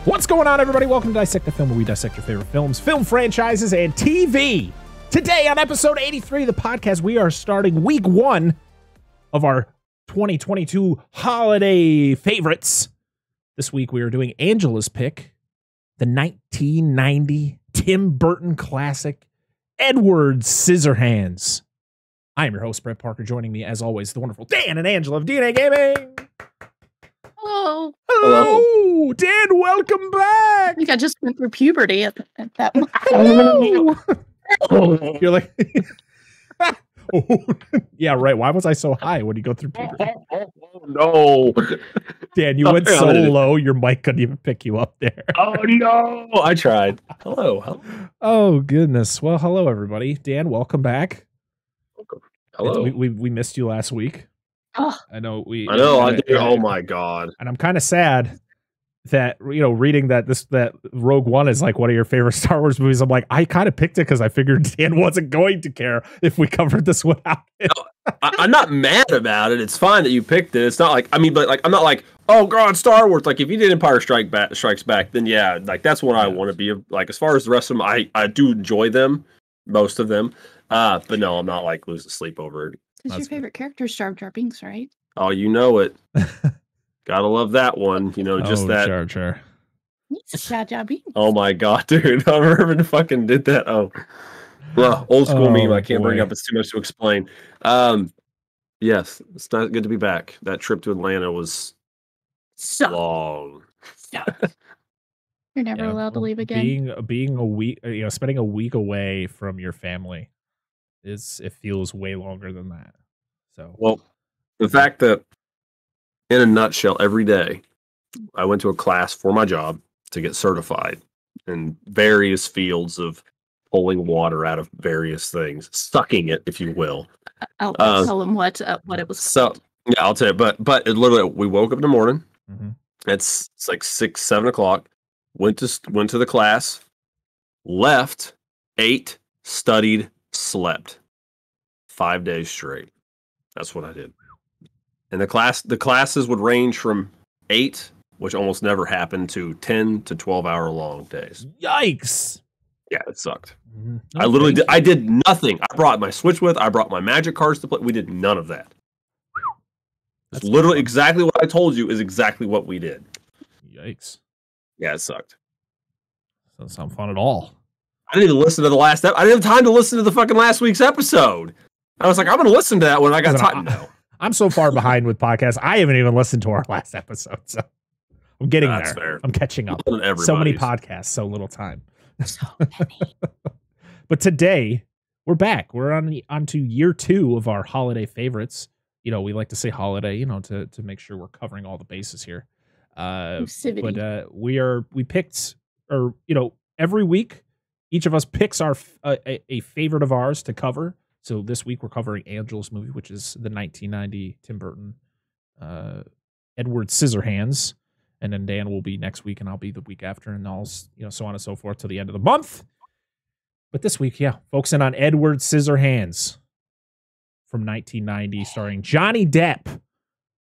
What's going on, everybody? Welcome to Dissect the Film, where we dissect your favorite films, film franchises, and TV. Today on episode 83 of the podcast, we are starting week 1 of our 2022 holiday favorites. This week, we are doing Angela's pick, the 1990 Tim Burton classic, Edward Scissorhands. I am your host, Brett Parker. Joining me, as always, the wonderful Dan and Angela of DNA Gaming. Hello. Hello. Dan, welcome back. I think I just went through puberty at that moment. Hello. You're like, oh, yeah, right. Why was I so high when you go through puberty? No. Dan, you went so low, your mic couldn't even pick you up there. Oh, no. I tried. Hello. Oh, goodness. Well, hello, everybody. Dan, welcome back. Hello. We missed you last week. Oh. I know. I did. Oh, my God. And I'm kind of sad that, you know, reading that Rogue One is like one of your favorite Star Wars movies. I'm like, I kind of picked it because I figured Dan wasn't going to care if we covered this without it. I'm not mad about it. It's fine that you picked it. It's not like, but like, I'm not like, oh God, Star Wars. Like, if you did Empire Strikes Back, then yeah, like that's what I want to be. Like, as far as the rest of them, I do enjoy them, most of them. But no, I'm not like losing sleep over it. It's your favorite character, Jar Jar Binks, right? Oh, you know it. Gotta love that one. You know, just that. Jar Jar. Jar Jar Binks. Oh my God, dude. I remember fucking did that. Oh, well, old school meme. I can't bring up. It's too much to explain. Yes, it's not good to be back. That trip to Atlanta was long. You're never allowed to leave again. Being a week, you know, spending a week away from your family it feels way longer than that. So, well, the fact that, in a nutshell, every day I went to a class for my job to get certified in various fields of pulling water out of various things, sucking it, if you will. I'll tell them what it was. So yeah, I'll tell you. But it literally, we woke up in the morning. Mm-hmm. It's like 6, 7 o'clock. Went to the class, left, ate, studied, slept. 5 days straight. That's what I did. And the classes would range from 8, which almost never happened, to 10 to 12-hour long days. Yikes! Yeah, it sucked. Mm-hmm. I literally did. I did nothing. I brought my Switch with. I brought my Magic cards to play. We did none of that. It's literally exactly what I told you is exactly what we did. Yikes! Yeah, it sucked. Doesn't sound fun at all. I didn't even listen to the last. I didn't have time to listen to the fucking last week's episode. I was like, I'm going to listen to that when I got time now. I'm so far behind with podcasts. I haven't even listened to our last episode, so I'm getting there. Fair. I'm catching up. So many podcasts, so little time. So many. But today we're back. We're on to year 2 of our holiday favorites. You know, we like to say holiday, you know, to make sure we're covering all the bases here. But we picked, or you know, every week each of us picks our a favorite of ours to cover. So this week we're covering Angela's movie, which is the 1990 Tim Burton Edward Scissorhands, and then Dan will be next week, and I'll be the week after, and all, you know, so on and so forth till the end of the month. But this week, yeah, focusing on Edward Scissorhands from 1990, starring Johnny Depp,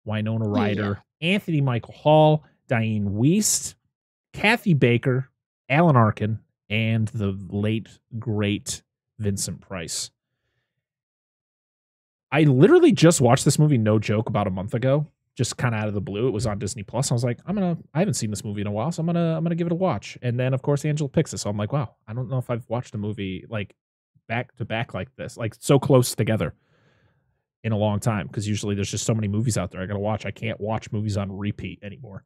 Winona Ryder, Anthony Michael Hall, Diane Wiest, Kathy Baker, Alan Arkin, and the late great Vincent Price. I literally just watched this movie, no joke, about a month ago, just kind of out of the blue. It was on Disney Plus. I was like, I haven't seen this movie in a while, so I'm gonna give it a watch. And then of course Angela picks it, so I'm like, wow, I don't know if I've watched a movie like back to back like this, like so close together, in a long time. Because usually there's just so many movies out there I gotta watch. I can't watch movies on repeat anymore.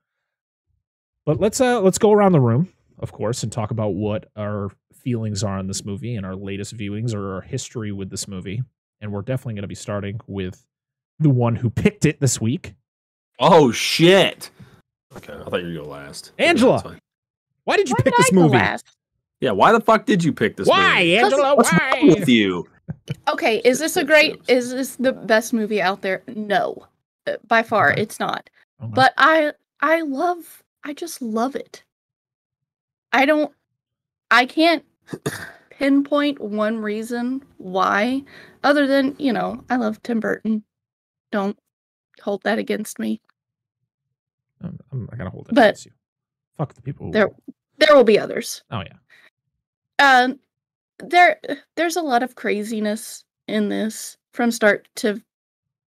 But let's go around the room, of course, and talk about what our feelings are on this movie and our latest viewings or our history with this movie. And we're definitely going to be starting with the one who picked it this week. Oh, shit. Okay, I thought you were going to go last. Angela, why did you pick this movie? Yeah, why the fuck did you pick this movie? Why, Angela? What's wrong with you? Okay, is this the best movie out there? No. By far, it's not. Okay. But I just love it. I can't pinpoint one reason why, other than, you know, I love Tim Burton. Don't hold that against me. I'm not gonna hold it against you. Fuck the people. There will be others. Oh yeah. There's a lot of craziness in this from start to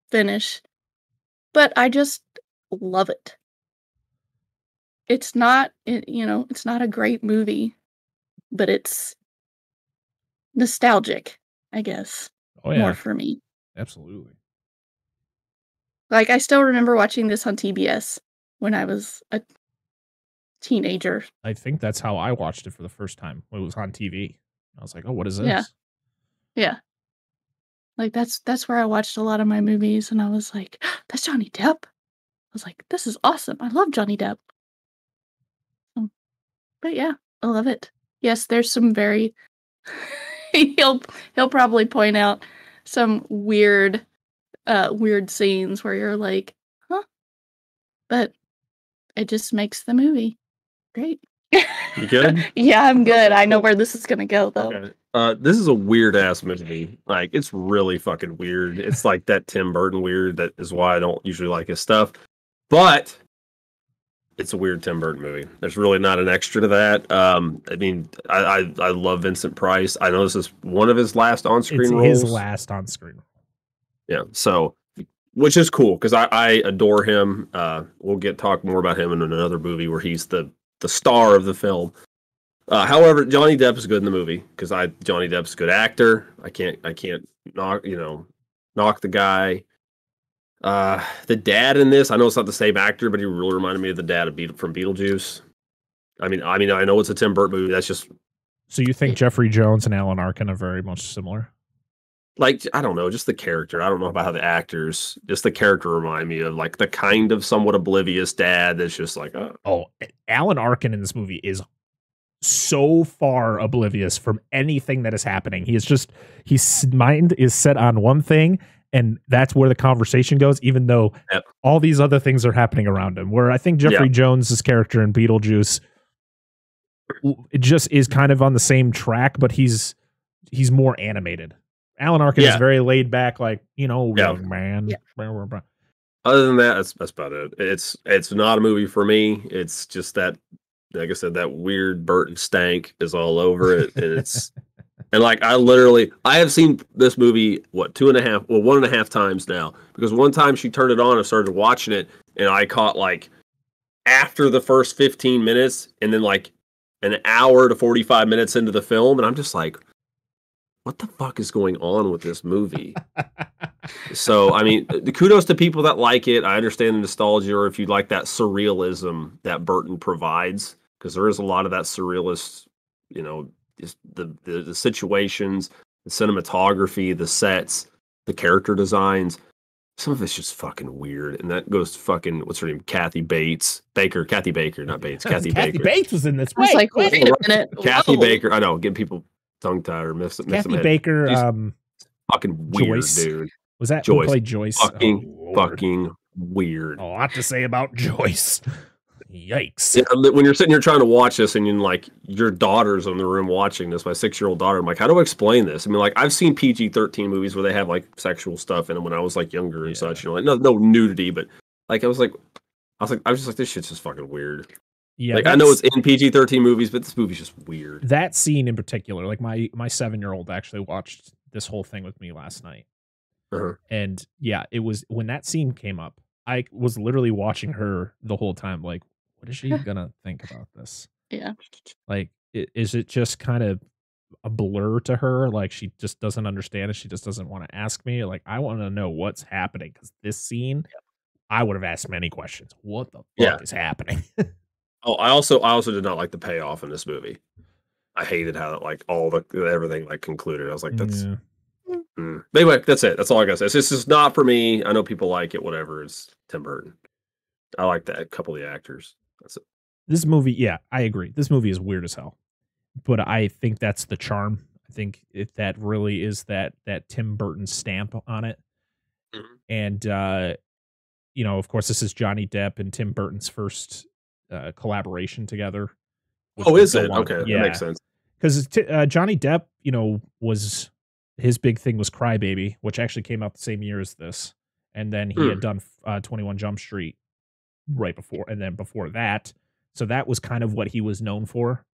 finish, but I just love it. It's not, it's not a great movie, but it's nostalgic, I guess. Oh yeah. More for me. Absolutely. Like, I still remember watching this on TBS when I was a teenager. I think that's how I watched it for the first time when it was on TV. I was like, oh, what is this? Yeah. Yeah. Like, that's where I watched a lot of my movies, and I was like, that's Johnny Depp. I was like, this is awesome. I love Johnny Depp. But yeah, I love it. Yes, there's some very he'll probably point out some weird scenes where you're like, huh? But it just makes the movie great. You good? Yeah, I'm good. I know where this is gonna go though. Okay. This is a weird ass movie. Like, it's really fucking weird. It's like that Tim Burton weird. That is why I don't usually like his stuff. But it's a weird Tim Burton movie. There's really not an extra to that. I mean, I love Vincent Price. I know this is one of his last on-screen roles. His last on-screen. Yeah, so, which is cool because I adore him. We'll talk more about him in another movie where he's the star of the film. However, Johnny Depp is good in the movie because Johnny Depp's a good actor. I can't knock the guy. The dad in this, I know it's not the same actor, but he really reminded me of the dad from Beetlejuice. I mean, I know it's a Tim Burton movie. That's just. So you think Jeffrey Jones and Alan Arkin are very much similar? Like, I don't know, just the character. I don't know about how the actors. Just the character remind me of like the kind of somewhat oblivious dad that's just like. Oh, Alan Arkin in this movie is so far oblivious from anything that is happening. His mind is set on one thing. And that's where the conversation goes, even though all these other things are happening around him. Where I think Jeffrey Jones's character in Beetlejuice, it just is kind of on the same track, but he's more animated. Alan Arkin is very laid back, like, young man. Yeah. Other than that, that's about it. It's not a movie for me. It's just that, like I said, that weird Burton stank is all over it, and it's. And like I have seen this movie 1.5 times now, because one time she turned it on and started watching it, and I caught like after the first 15 minutes, and then like an hour to 45 minutes into the film, and I'm just like, what the fuck is going on with this movie? So I mean, the kudos to people that like it. I understand the nostalgia, or if you like that surrealism that Burton provides, because there is a lot of that surrealist, the situations, the cinematography, the sets, the character designs. Some of it's just fucking weird, and that goes to fucking what's her name, Kathy Bates. Kathy Baker, not Bates. Kathy Baker. Kathy Bates was in this. I was like, wait a minute. Kathy Baker. I know, getting people tongue tied or miss Kathy Baker. Fucking weird, Joyce. dude. Was that Joyce? Who played Joyce? Fucking weird. A lot to say about Joyce. Yikes. Yeah, when you're sitting here trying to watch this and you're like, your daughter's in the room watching this, my 6-year-old daughter, I'm like, how do I explain this? I mean, like, I've seen PG-13 movies where they have like sexual stuff in them when I was like younger and such, like no nudity, but like I was just like, this shit's just fucking weird. Yeah, like I know it's in PG-13 movies, but this movie's just weird. That scene in particular, like my 7-year-old actually watched this whole thing with me last night. And yeah, it was when that scene came up, I was literally watching her the whole time, like, what is she gonna think about this? Yeah. Like, is it just kind of a blur to her? Like, she just doesn't understand it. She just doesn't want to ask me. Like, I want to know what's happening, because this scene, I would have asked many questions. What the fuck is happening? Oh, I also did not like the payoff in this movie. I hated how like everything like concluded. I was like, that's. But anyway, that's it. That's all I gotta say. This is not for me. I know people like it. Whatever. It's Tim Burton. I like that couple of the actors. That's it. This movie, I agree. This movie is weird as hell, but I think that's the charm. I think that really is that Tim Burton stamp on it. And of course, this is Johnny Depp and Tim Burton's first collaboration together. Oh, is it? Okay, that makes sense. Because Johnny Depp, was his big thing was Crybaby, which actually came out the same year as this, and then he had done 21 Jump Street right before, and then before that, So that was kind of what he was known for.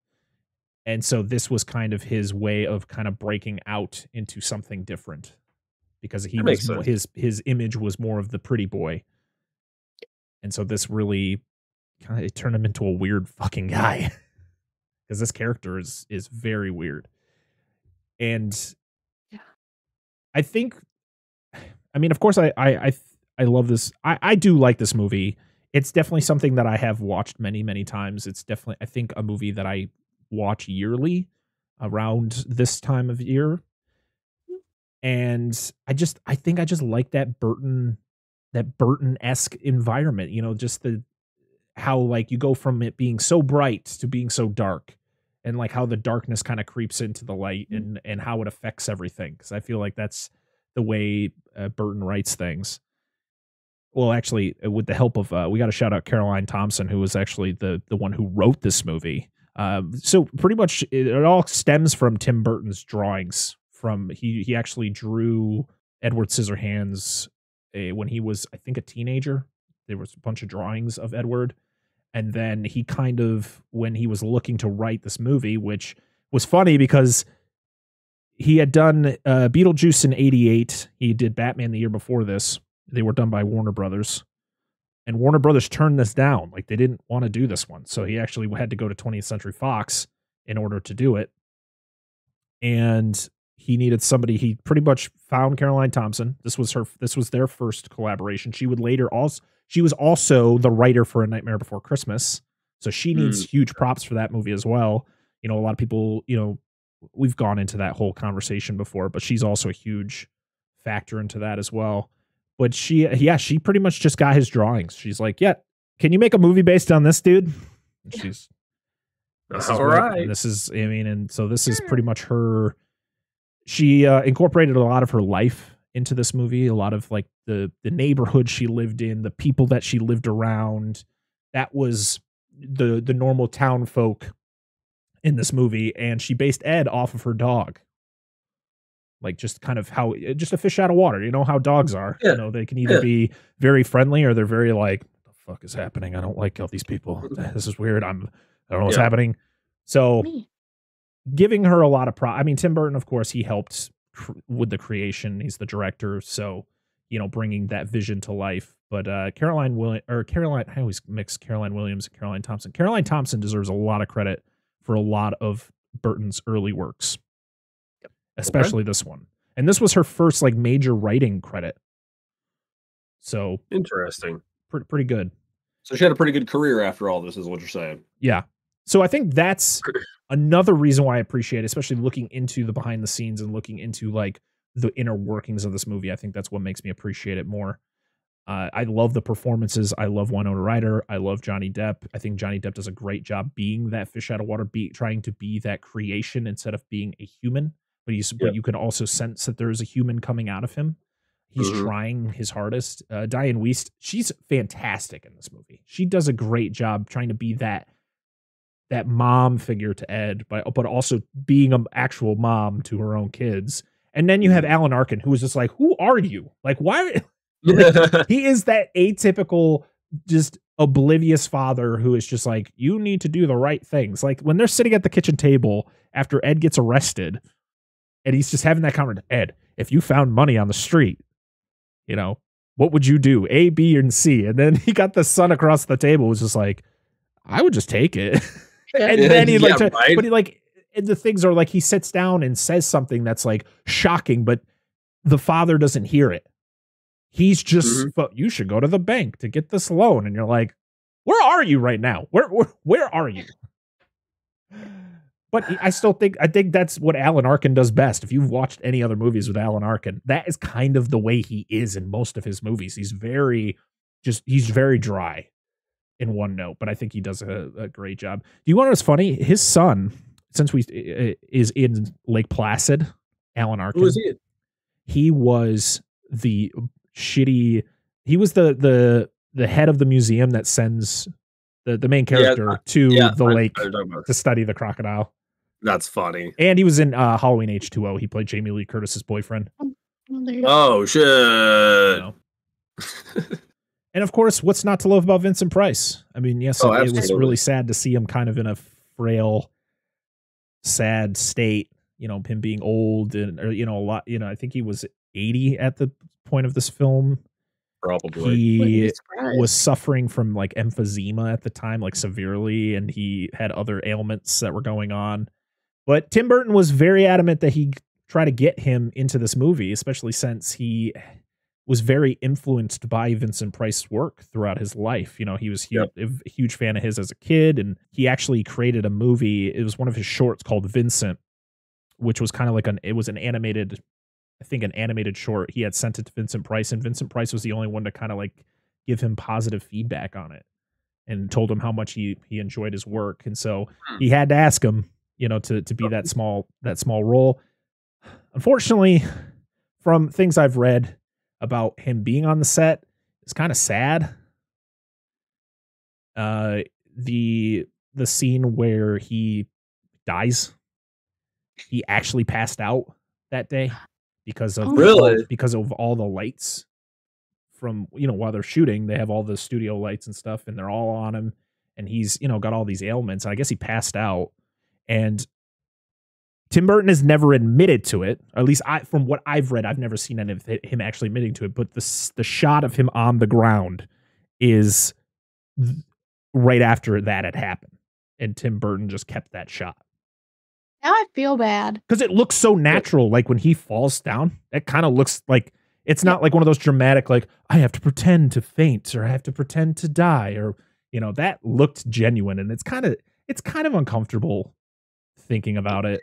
And so this was kind of his way of kind of breaking out into something different, because he was his image was more of the pretty boy. And so this really kind of turned him into a weird fucking guy, because this character is very weird. And I think, I mean, of course, I love this. I do like this movie. It's definitely something that I have watched many, many times. It's definitely, I think, a movie that I watch yearly around this time of year. And I think I just like that Burton-esque environment, you know, just how like you go from it being so bright to being so dark, and like how the darkness kind of creeps into the light, and how it affects everything. Because I feel like that's the way Burton writes things. Well, actually, with the help of, we got to shout out Caroline Thompson, who was actually the one who wrote this movie. So pretty much it all stems from Tim Burton's drawings. He actually drew Edward Scissorhands when he was, I think, a teenager. There was a bunch of drawings of Edward. And then he kind of, when he was looking to write this movie, which was funny because he had done Beetlejuice in '88. He did Batman the year before this. They were done by Warner Brothers. And Warner Brothers turned this down. Like, they didn't want to do this one. So he actually had to go to 20th Century Fox in order to do it. And he needed somebody. He pretty much found Caroline Thompson. This was their first collaboration. She was also the writer for A Nightmare Before Christmas. So she needs huge props for that movie as well. You know, a lot of people, you know, we've gone into that whole conversation before, but she's also a huge factor into that as well. But she pretty much just got his drawings. She's like, yeah, can you make a movie based on this dude? And she's, all right. This is, I mean, and so this is pretty much her. She incorporated a lot of her life into this movie, a lot of like the neighborhood she lived in, the people that she lived around. That was the normal town folk in this movie. And she based Ed off of her dog. Like, just kind of how, just a fish out of water, you know how dogs are. Yeah. You know, they can either be very friendly or they're very like, what the fuck is happening? I don't like all these people. This is weird. I don't know what's happening. So giving her a lot of I mean, Tim Burton, of course, he helped with the creation. He's the director. So, you know, bringing that vision to life. But Caroline, I always mix Caroline Williams and Caroline Thompson. Caroline Thompson deserves a lot of credit for a lot of Burton's early works. Especially this one. And this was her first like major writing credit. So interesting. Pretty good. So she had a pretty good career after all this, is what you're saying. Yeah. So I think that's another reason why I appreciate it, especially looking into the behind the scenes and looking into like the inner workings of this movie. I think that's what makes me appreciate it more. I love the performances. I love Winona Ryder. I love Johnny Depp. I think Johnny Depp does a great job being that fish out of water, trying to be that creation instead of being a human. But you can also sense that there's a human coming out of him. He's trying his hardest. Diane Wiest, she's fantastic in this movie. She does a great job trying to be that mom figure to Ed, but also being an actual mom to her own kids. And then you have Alan Arkin, who is just like, who are you? Like, why? Like, he is that atypical, just oblivious father who is just like, you need to do the right things. Like when they're sitting at the kitchen table after Ed gets arrested, and he's just having that conversation. Ed, if you found money on the street, you know, what would you do? A, B, and C. And then he got the son across the table, was just like, I would just take it. And then he but he like, and the things are like, he sits down and says something that's like shocking, but the father doesn't hear it. He's just, you should go to the bank to get this loan. And you're like, where are you right now? Where are you? But I think that's what Alan Arkin does best. If you've watched any other movies with Alan Arkin, that is kind of the way he is in most of his movies. He's very dry in one note, but I think he does a great job. Do you want to know what's funny? His son, since is in Lake Placid, Alan Arkin. Who is he? He was the head of the museum that sends the main character to the lake to study the crocodile. That's funny. And he was in Halloween H2O. He played Jamie Lee Curtis's boyfriend. Oh, shit. You know. And of course, what's not to love about Vincent Price? I mean, yes, it was really sad to see him kind of in a frail, sad state. You know, him being old and, or, you know, a lot. You know, I think he was 80 at the point of this film. Probably. He was suffering from like emphysema at the time, like severely, and he had other ailments that were going on. But Tim Burton was very adamant that he try to get him into this movie, especially since he was very influenced by Vincent Price's work throughout his life. You know, he was a huge fan of his as a kid, and he actually created a movie. It was one of his shorts called Vincent, which was kind of like an animated short. He had sent it to Vincent Price, and Vincent Price was the only one to kind of like give him positive feedback on it and told him how much he enjoyed his work. And so he had to ask him, you know, to be that small role. Unfortunately, from things I've read about him being on the set, it's kind of sad. The scene where he dies, he actually passed out that day because of all the lights from, you know, while they're shooting, they have all the studio lights and stuff, and they're all on him, and he's, you know, got all these ailments. I guess he passed out, and Tim Burton has never admitted to it. At least from what I've read, I've never seen any of him actually admitting to it. But the shot of him on the ground is right after that had happened, and Tim Burton just kept that shot. Now I feel bad because it looks so natural. Like when he falls down, it kind of looks like it's not like one of those dramatic, like I have to pretend to faint or I have to pretend to die, or, you know, that looked genuine, and it's kind of uncomfortable thinking about it.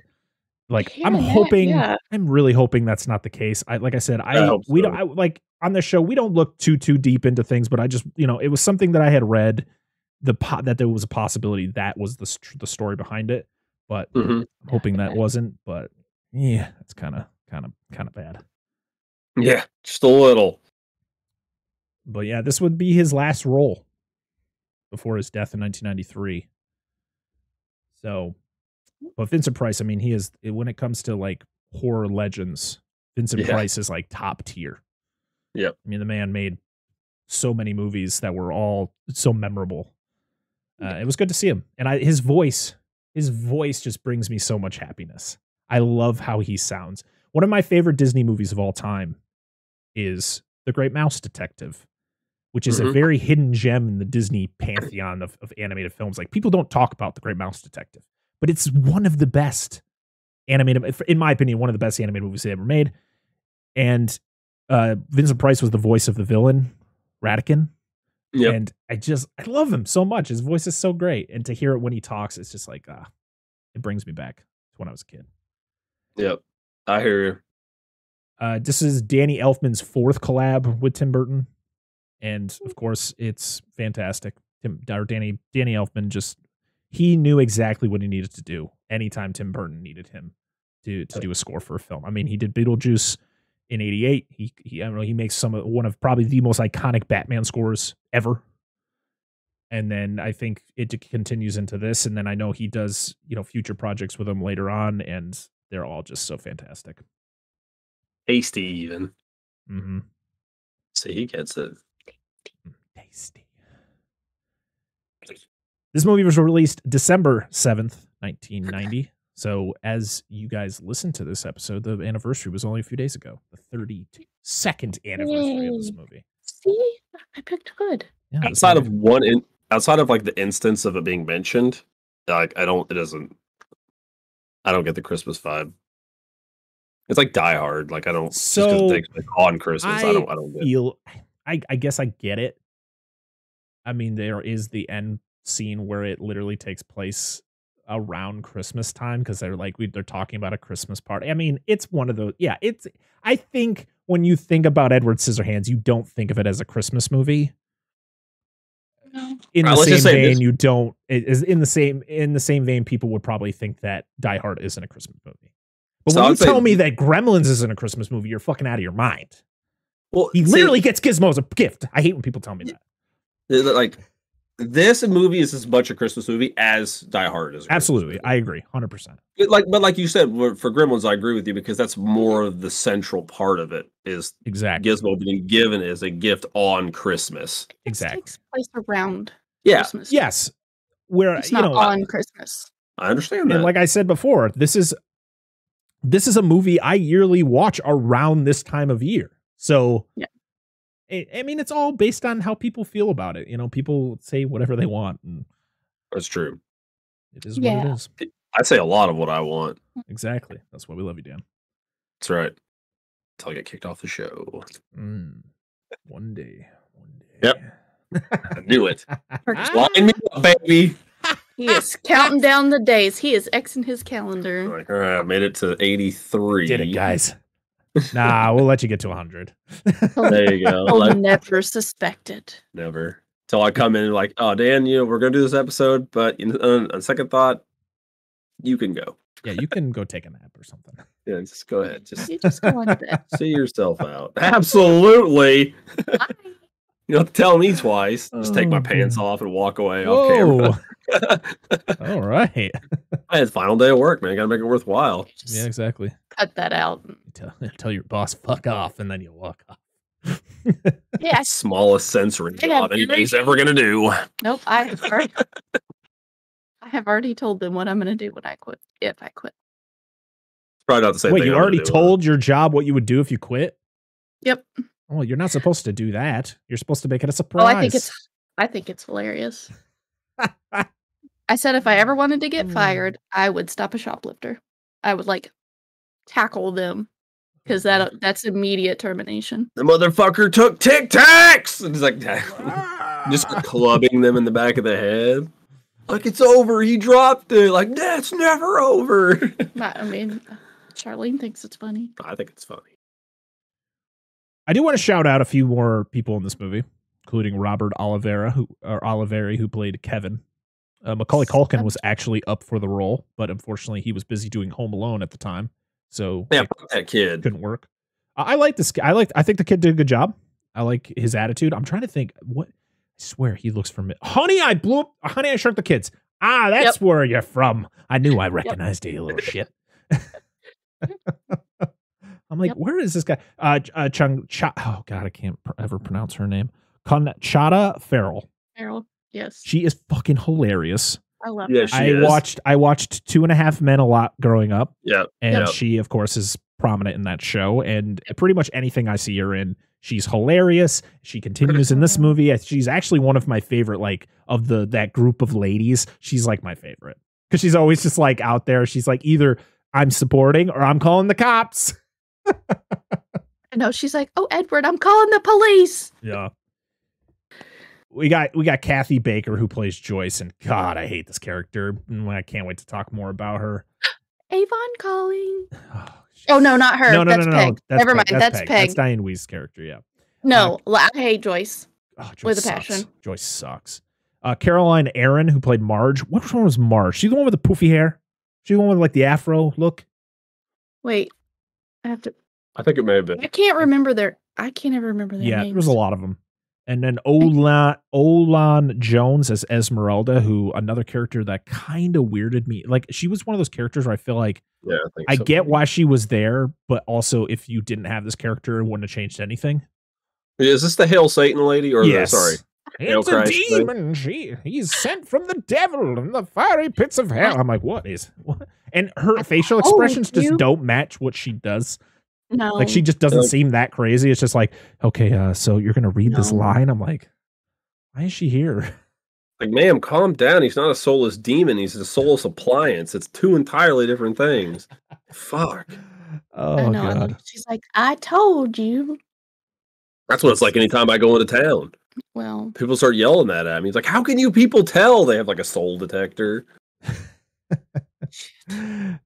Like I'm really hoping that's not the case. Like I said, we don't like on the show, we don't look too deep into things, but I just, you know, it was something that I had read that there was a possibility that was the story behind it, but I'm hoping that wasn't. But yeah, it's kind of bad. Yeah, just a little. But yeah, this would be his last role before his death in 1993. So. But Vincent Price, I mean, he is, when it comes to like horror legends, Vincent Price is like top tier. Yep. I mean, the man made so many movies that were all so memorable. It was good to see him. And his voice just brings me so much happiness. I love how he sounds. One of my favorite Disney movies of all time is The Great Mouse Detective, which is a very hidden gem in the Disney pantheon of animated films. Like, people don't talk about The Great Mouse Detective, but it's one of the best animated, in my opinion, one of the best animated movies they ever made. And Vincent Price was the voice of the villain, Ratigan. Yep. And I love him so much. His voice is so great. And to hear it when he talks, it's just like, it brings me back to when I was a kid. Yep. I hear you. This is Danny Elfman's 4th collab with Tim Burton. And of course, it's fantastic. Danny Elfman he knew exactly what he needed to do anytime Tim Burton needed him to do a score for a film. I mean, he did Beetlejuice in '88. He makes one of probably the most iconic Batman scores ever. And then I think it continues into this. And then I know he does, you know, future projects with him later on, and they're all just so fantastic. Tasty even. Mm-hmm. So he gets it. Tasty. This movie was released December 7th, 1990. So as you guys listen to this episode, the anniversary was only a few days ago. The 32nd anniversary of this movie. See? I picked good. Yeah, outside of like the instance of it being mentioned, like I don't get the Christmas vibe. It's like Die Hard. Like I don't so just 'cause it takes like on Christmas. I don't feel I guess I get it. I mean, there is the end scene where it literally takes place around Christmas time because they're talking about a Christmas party. I mean, it's one of those. Yeah, I think when you think about Edward Scissorhands, you don't think of it as a Christmas movie. No. In the same vein, you don't. It is in the same vein. People would probably think that Die Hard isn't a Christmas movie. But when you tell me that Gremlins isn't a Christmas movie, you're fucking out of your mind. Well, he literally gets Gizmo as a gift. I hate when people tell me that. Like, This movie is as much a Christmas movie as Die Hard is. Absolutely, I agree, 100%. But like you said, for Gremlins, I agree with you because that's more of the central part of it. Is exactly Gizmo being given as a gift on Christmas. Exactly, it takes place around Christmas. Yes, where it's not on Christmas. I understand that. And like I said before, this is a movie I yearly watch around this time of year. So yeah. I mean, it's all based on how people feel about it. You know, people say whatever they want. And that's true. It is what it is. I say a lot of what I want. Exactly. That's why we love you, Dan. That's right. Until I get kicked off the show. One day. Yep. I knew it. Line me up, baby. He is counting down the days. He is Xing his calendar. Like, all right, I made it to 83. Did it, guys. Nah, we'll let you get to 100. There you go. I'll never suspect it. Never. Till I come in and like, oh, Dan, you know, we're going to do this episode, but on second thought, you can go. Yeah, you can go take a nap or something. Yeah, just go ahead. You just go on to bed. See yourself out. Absolutely. You don't have to tell me twice. Just take my pants off and walk away off camera. All right. It's final day of work, man. Gotta make it worthwhile. Yeah, exactly. Cut that out. Tell your boss fuck off, and then you walk off. Yeah. Smallest censoring job anybody's ever gonna do. Nope. I have already told them what I'm gonna do when I quit. If I quit. It's probably not the same thing. Wait, you already told your job what you would do if you quit? Yep. Oh, you're not supposed to do that. You're supposed to make it a surprise. Oh, I think it's hilarious. I said if I ever wanted to get fired, I would stop a shoplifter. I would like tackle them because that's immediate termination. The motherfucker took Tic Tacs, and he's like, just clubbing them in the back of the head. Like, it's over. He dropped it. Like, that's never over. I mean, Charlene thinks it's funny. I think it's funny. I do want to shout out a few more people in this movie, including Robert Oliveri, who played Kevin. Macaulay Culkin was actually up for the role, but unfortunately he was busy doing Home Alone at the time, so yeah, that kid couldn't work. I like this. I think the kid did a good job. I like his attitude. I'm trying to think. What? I swear he looks familiar. Honey, I Shrunk the Kids. Ah, that's where you're from. I knew I recognized you little shit. I'm like, where is this guy? Oh God, I can't ever pronounce her name. Conchata Ferrell. Yes. She is fucking hilarious. I love her. I watched 2.5 Men a lot growing up. Yeah. And she, of course, is prominent in that show. And pretty much anything I see her in, she's hilarious. She continues in this movie. She's actually one of my favorite, like, of that group of ladies. She's like my favorite. Because she's always just like out there. She's like, either I'm supporting or I'm calling the cops. No, she's like, oh, Edward, I'm calling the police. Yeah. We got Kathy Baker, who plays Joyce, and God, I hate this character. I can't wait to talk more about her. Avon calling. Oh no, not her. No, that's Peg. Never mind. That's Peg. That's Diane Weist's character. Yeah. No, I hate Joyce. Joyce with a sucks. passion. Joyce sucks. Caroline Aaron, who played Marge. Which one was Marge? She's the one with the poofy hair. She's the one with like the afro look. Wait, I have to. I think it may have been. I can't remember their. I can't ever remember their names. Yeah, there's a lot of them. And then Olan Jones as Esmeralda, who another character that kind of weirded me. Like, she was one of those characters where I feel like I get why she was there, but also if you didn't have this character, it wouldn't have changed anything. Is this the Hail Satan lady? Or yes. Sorry. It's a demon. He's sent from the devil in the fiery pits of hell. I'm like, what? And her facial expressions just don't match what she does. No. Like, she just doesn't seem that crazy. It's just like, okay, so you're going to read this line? I'm like, why is she here? Like, ma'am, calm down. He's not a soulless demon. He's a soulless appliance. It's two entirely different things. Fuck. Oh, God. She's like, I told you. That's what it's like anytime I go into town. Well, people start yelling that at me. He's like, how can you people tell? They have like a soul detector.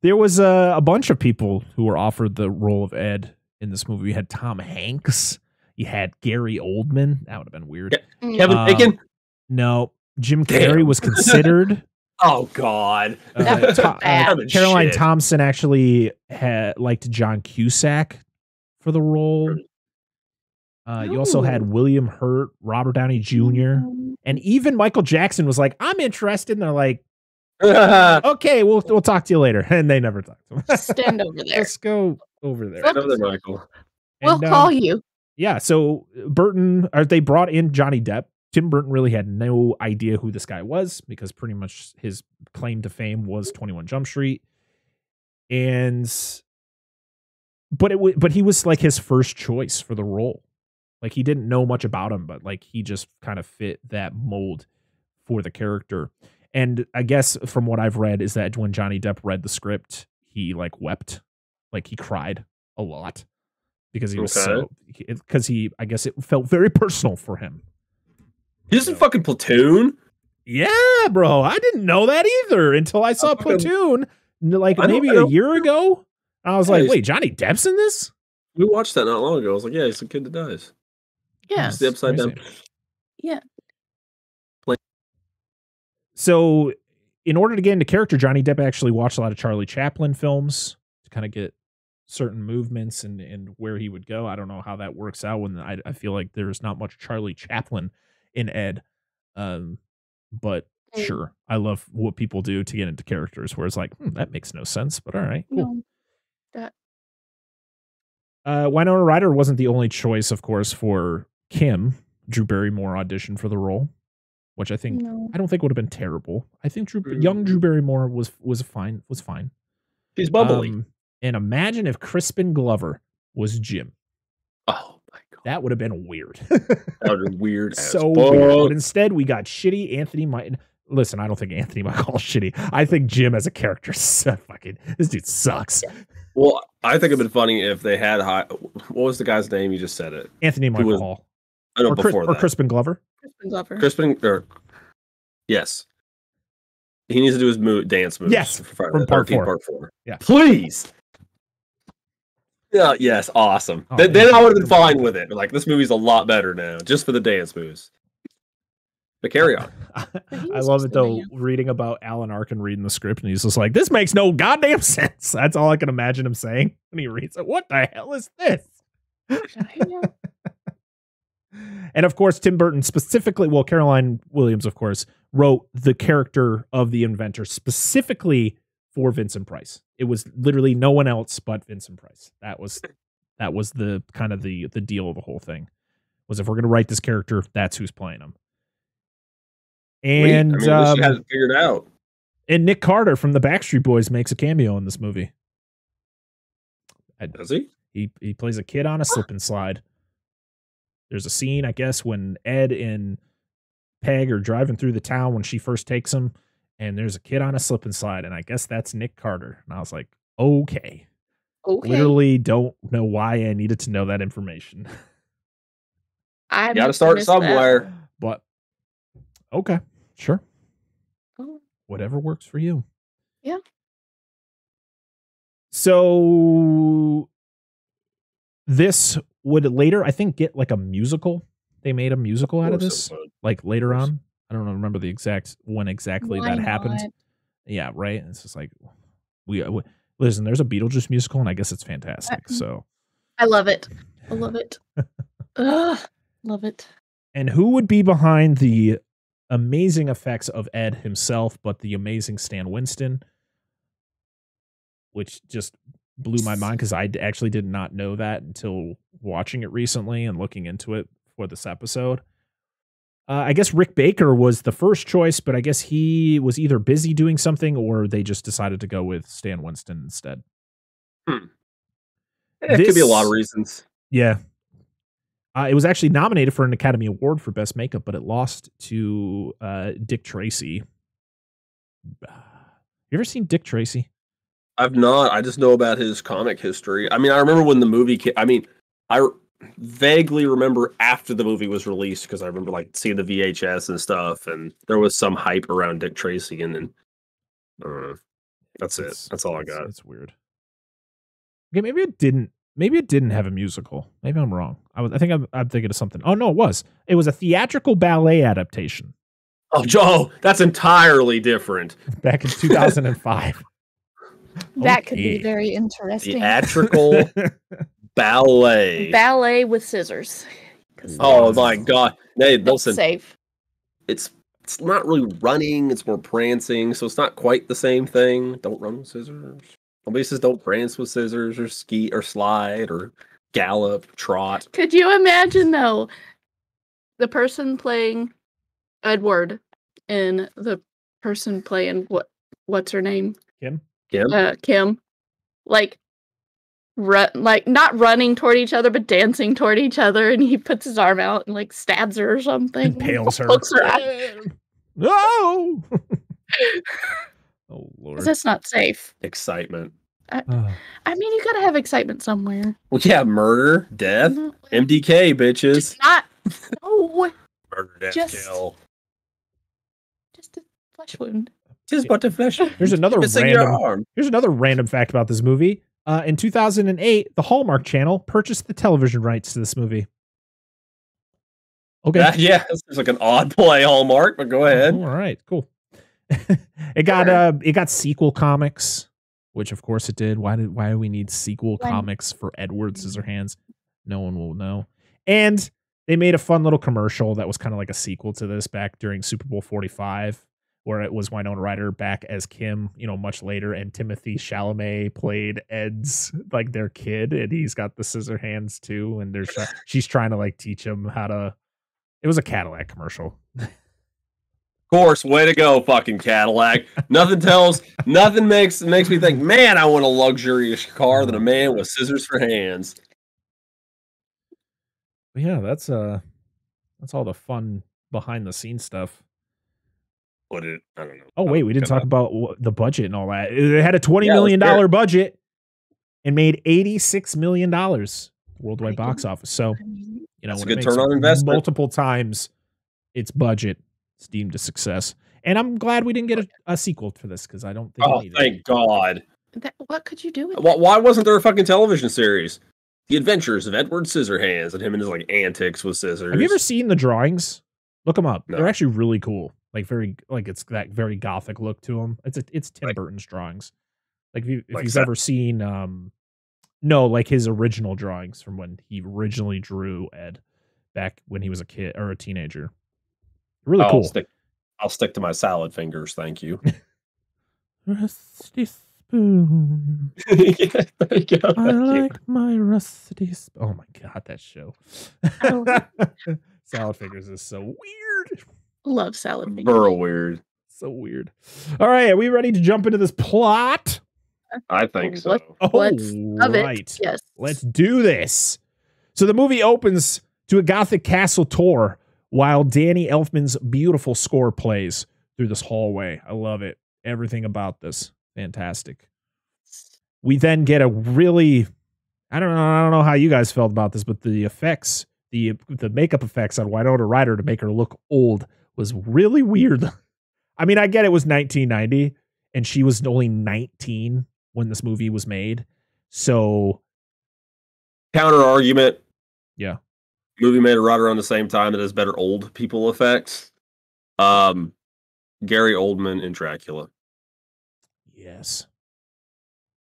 There was a bunch of people who were offered the role of Ed in this movie. You had Tom Hanks. You had Gary Oldman. That would have been weird. Kevin Bacon? No. Jim Carrey was considered. Oh, God. Caroline Thompson actually liked John Cusack for the role. You also had William Hurt, Robert Downey Jr., and even Michael Jackson was like, I'm interested. And they're like, okay, we'll talk to you later. And they never talked to him. Stand over there. Let's go over there. Stand over there, Michael. We'll call you. Yeah, so they brought in Johnny Depp. Tim Burton really had no idea who this guy was because pretty much his claim to fame was 21 Jump Street. But he was like his first choice for the role. Like he didn't know much about him, but like he just kind of fit that mold for the character. And I guess from what I've read is that when Johnny Depp read the script, he like wept, like he cried a lot because he was I guess it felt very personal for him. He's in fucking Platoon. Yeah, bro. I didn't know that either until I saw Platoon like maybe a year ago. I was like, wait, Johnny Depp's in this? We watched that not long ago. I was like, yeah, he's the kid that dies. Yeah. It's the upside down. Yeah. So in order to get into character, Johnny Depp actually watched a lot of Charlie Chaplin films to kind of get certain movements and where he would go. I don't know how that works out when I feel like there's not much Charlie Chaplin in Ed. But sure, I love what people do to get into characters where it's like, that makes no sense, but all right, cool. Winona Ryder wasn't the only choice, of course, for Kim. Drew Barrymore auditioned for the role, which I don't think would have been terrible. I think young Drew Barrymore was fine. She's bubbly. And imagine if Crispin Glover was Jim. Oh my god, that would have been weird. That would have been weird. So weird. But instead, we got shitty Anthony Michael. Listen, I don't think Anthony Michael is shitty. I think Jim as a character, this dude sucks. Well, I think it'd been funny if they had what was the guy's name? You just said it. Anthony Michael Hall. I know before that. Or Crispin Glover. Yes. He needs to do his dance moves. Yes, from part 4. Yeah. Please. Yeah. Yes. Awesome. Then I would have been fine with it. Like, this movie's a lot better now, just for the dance moves. But carry on. I love it though. Reading about Alan Arkin reading the script, and he's just like, "This makes no goddamn sense." That's all I can imagine him saying when he reads it. What the hell is this? And of course, Tim Burton specifically, Caroline Williams, of course, wrote the character of the inventor specifically for Vincent Price. It was literally no one else but Vincent Price. That was the kind of the deal of the whole thing. Was if we're going to write this character, that's who's playing him. And she had it figured out. And Nick Carter from the Backstreet Boys makes a cameo in this movie. Does he? He plays a kid on a slip and slide. There's a scene, I guess, when Ed and Peg are driving through the town when she first takes him, and there's a kid on a slip and slide, and I guess that's Nick Carter. And I was like, okay. Literally don't know why I needed to know that information. I got to start somewhere. But okay, sure. Whatever works for you. Yeah. So this would later, I think, get like a musical. They made a musical out of this, like later on. I don't remember the exact when exactly that happened. Yeah, right. It's just like we listen. There's a Beetlejuice musical, and I guess it's fantastic. So I love it. I love it. Love it. And who would be behind the amazing effects of Ed himself, but the amazing Stan Winston, which just blew my mind because I actually did not know that until watching it recently and looking into it for this episode. I guess Rick Baker was the first choice, but I guess he was either busy doing something or they just decided to go with Stan Winston instead. It could be a lot of reasons. Yeah. It was actually nominated for an Academy Award for Best Makeup, but it lost to Dick Tracy. You ever seen Dick Tracy? I've not. I just know about his comic history. I mean, I remember when the movie came. I mean, I vaguely remember after the movie was released because I remember like seeing the VHS and stuff, and there was some hype around Dick Tracy, and then that's it. That's all I got. It's weird. Okay, maybe it didn't. Maybe it didn't have a musical. Maybe I'm wrong. I think I'm thinking of something. Oh no, it was. It was a theatrical ballet adaptation. Oh, Joe, that's entirely different. Back in 2005. That could be very interesting. Theatrical ballet. Ballet with scissors. Oh my god! Hey, listen, safe. It's not really running; it's more prancing, so it's not quite the same thing. Don't run with scissors. Nobody says don't prance with scissors or ski or slide or gallop, trot. Could you imagine though, the person playing Edward and the person playing what's her name? Kim. Kim, like not running toward each other, but dancing toward each other, and he puts his arm out and like stabs her or something, impales her. Pokes her eye. No. Oh Lord, that's not safe. Excitement. I mean, you gotta have excitement somewhere. Well, yeah, murder, death, MDK, bitches. Not no Murder, death, kill. Just a flesh wound. Just but a flesh. Here's another random fact about this movie. In 2008, the Hallmark Channel purchased the television rights to this movie. Okay. Yeah, this is like an odd play, Hallmark, but go ahead. All right, cool. It got sequel comics, which of course it did. Why do we need sequel comics for Edward Scissorhands? No one will know. And they made a fun little commercial that was kind of like a sequel to this back during Super Bowl 45. Where it was Winona Ryder back as Kim, much later, and Timothy Chalamet played Ed's, like, their kid, and he's got the scissor hands too, and she's trying to like teach him how to. It was a Cadillac commercial. Of course, way to go, fucking Cadillac. Nothing makes me think, man, I want a luxurious car than a man with scissors for hands. But yeah, that's all the fun behind the scenes stuff. I don't know. Oh wait, we didn't talk about the budget and all that. It had a $20 million budget and made $86 million worldwide box office. So it's a good turn on investment. Multiple times its budget, it's deemed a success. And I'm glad we didn't get a sequel for this because I don't think. Oh, thank God! What could you do with why wasn't there a fucking television series? The Adventures of Edward Scissorhands and him and his like antics with scissors. Have you ever seen the drawings? Look them up. No. They're actually really cool. It's that very gothic look to them. It's Tim Burton's drawings. Like if you've ever seen his original drawings from when he originally drew Ed back when he was a kid or a teenager. Really cool. I'll stick to my salad fingers, thank you. Rusty spoon. Yeah, there you go. I like my rusty spoon. Oh my God, that show. Salad fingers is so weird. Love salad fingers. Real weird. So weird. All right, are we ready to jump into this plot? I think so. Right. Yes. Let's do this. So the movie opens to a Gothic castle tour while Danny Elfman's beautiful score plays through this hallway. I love it. Everything about this. Fantastic. We then get a really, I don't know how you guys felt about this, but the effects, the makeup effects on Winona Ryder to make her look old was really weird. I mean, I get it was 1990 and she was only 19 when this movie was made. So counter argument. Yeah. Movie made right around the same time that has better old people effects. Gary Oldman in Dracula. Yes.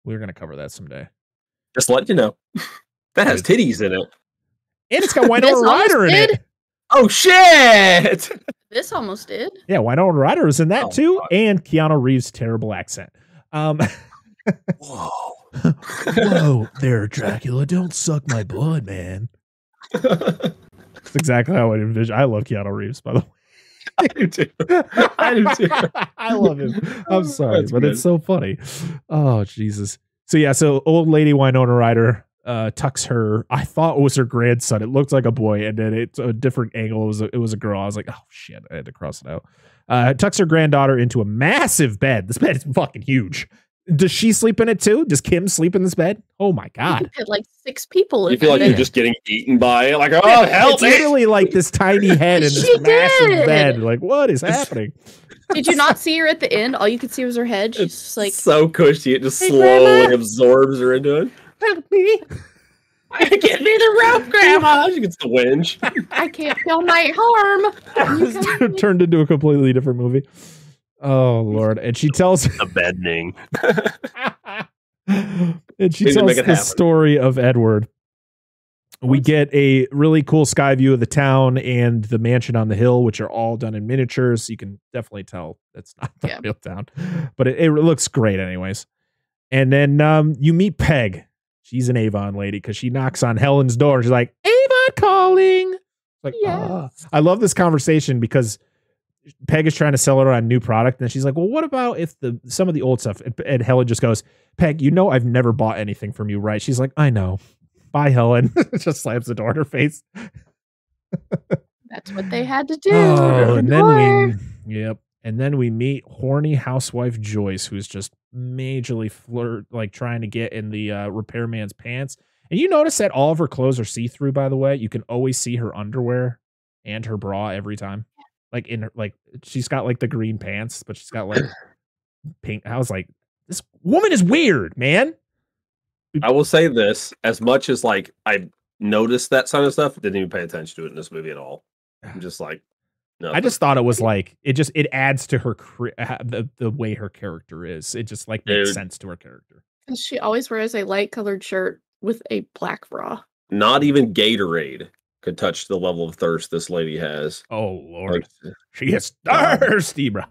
We're going to cover that someday. Just let you know. That has titties in it. And it's got Winona Ryder in it. Oh, shit! This almost did. Yeah, Winona Ryder was in that too. God. And Keanu Reeves' terrible accent. Whoa. Whoa there, Dracula. Don't suck my blood, man. That's exactly how I envision. I love Keanu Reeves, by the way. I do too. I love him. I'm sorry, but it's so funny. Oh, Jesus. So yeah, so old lady Winona Ryder tucks her, I thought it was her grandson. It looked like a boy, and then it's a different angle. It was a girl. I was like, oh shit, I had to cross it out. Tucks her granddaughter into a massive bed. This bed is fucking huge. Does she sleep in it too? Does Kim sleep in this bed? Oh my God. You had like 6 people. You feel like you're just getting eaten by it. Like, oh, help it's literally like this tiny head in this massive bed. Like, what is happening? Did you not see her at the end? All you could see was her head. She's just like so cushy. It just slowly absorbs her into it. Help me. Get me the rope, Grandma. She gets the winch. I can't feel my arm. Turned into a completely different movie. Oh Lord! And she tells a bedning. And she tells the story of Edward. We get a really cool sky view of the town and the mansion on the hill, which are all done in miniatures. You can definitely tell it's not the real town, but it looks great anyways. And then you meet Peg. She's an Avon lady because she knocks on Helen's door and she's like, Avon calling. Like, yes. I love this conversation because Peg is trying to sell her on new product. And she's like, well, what about if some of the old stuff? And Helen just goes, Peg, you know, I've never bought anything from you, right? She's like, I know. Bye, Helen. Just slams the door in her face. That's what they had to do. Oh, and then we meet horny housewife Joyce, who's just majorly trying to get in the repairman's pants. And you notice that all of her clothes are see-through, by the way. You can always see her underwear and her bra every time. Like in her, she's got like the green pants, but she's got like pink. I was like, this woman is weird, man. I will say this, as much as like I noticed that kind of stuff, didn't even pay attention to it in this movie at all. I'm just like, no. I just thought it was like it adds to her the way her character is. It just like makes sense to her character. She always wears a light colored shirt with a black bra. Not even Gatorade could touch the level of thirst this lady has. Oh Lord, she gets thirsty, bro.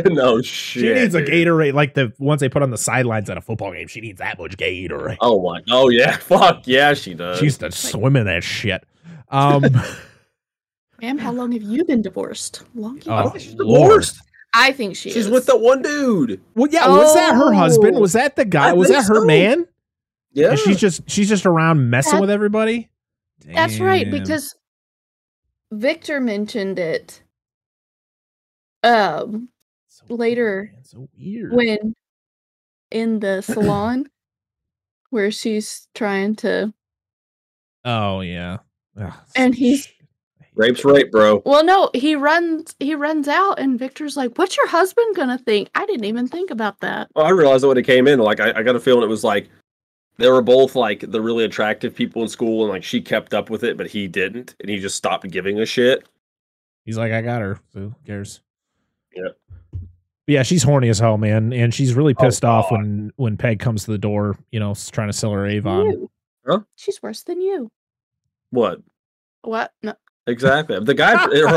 No shit. She needs a Gatorade, like the ones they put on the sidelines at a football game. She needs that much Gatorade. Oh yeah, fuck yeah, she does. She used to swim in that shit. Ma'am, how long have you been divorced? Long. I don't think she's divorced. I think she is. She's with that one dude. Well, yeah, was that her husband? Was that the guy? Was that her man? Yeah. And she's just around messing with everybody. That's right, because Victor mentioned it later when in the salon where she's trying to. Oh yeah. And he's rape's rape, bro. Well, no, he runs out and Victor's like, what's your husband gonna think? I didn't even think about that. Well, I realized that when it came in, like I got a feeling it was like they were both like the really attractive people in school, and like she kept up with it, but he didn't, and he just stopped giving a shit. He's like, I got her. So who cares? Yeah. But yeah, she's horny as hell, man, and she's really pissed off when Peg comes to the door, you know, trying to sell her Avon. Huh? She's worse than you. What? What? No. Exactly. The guy, her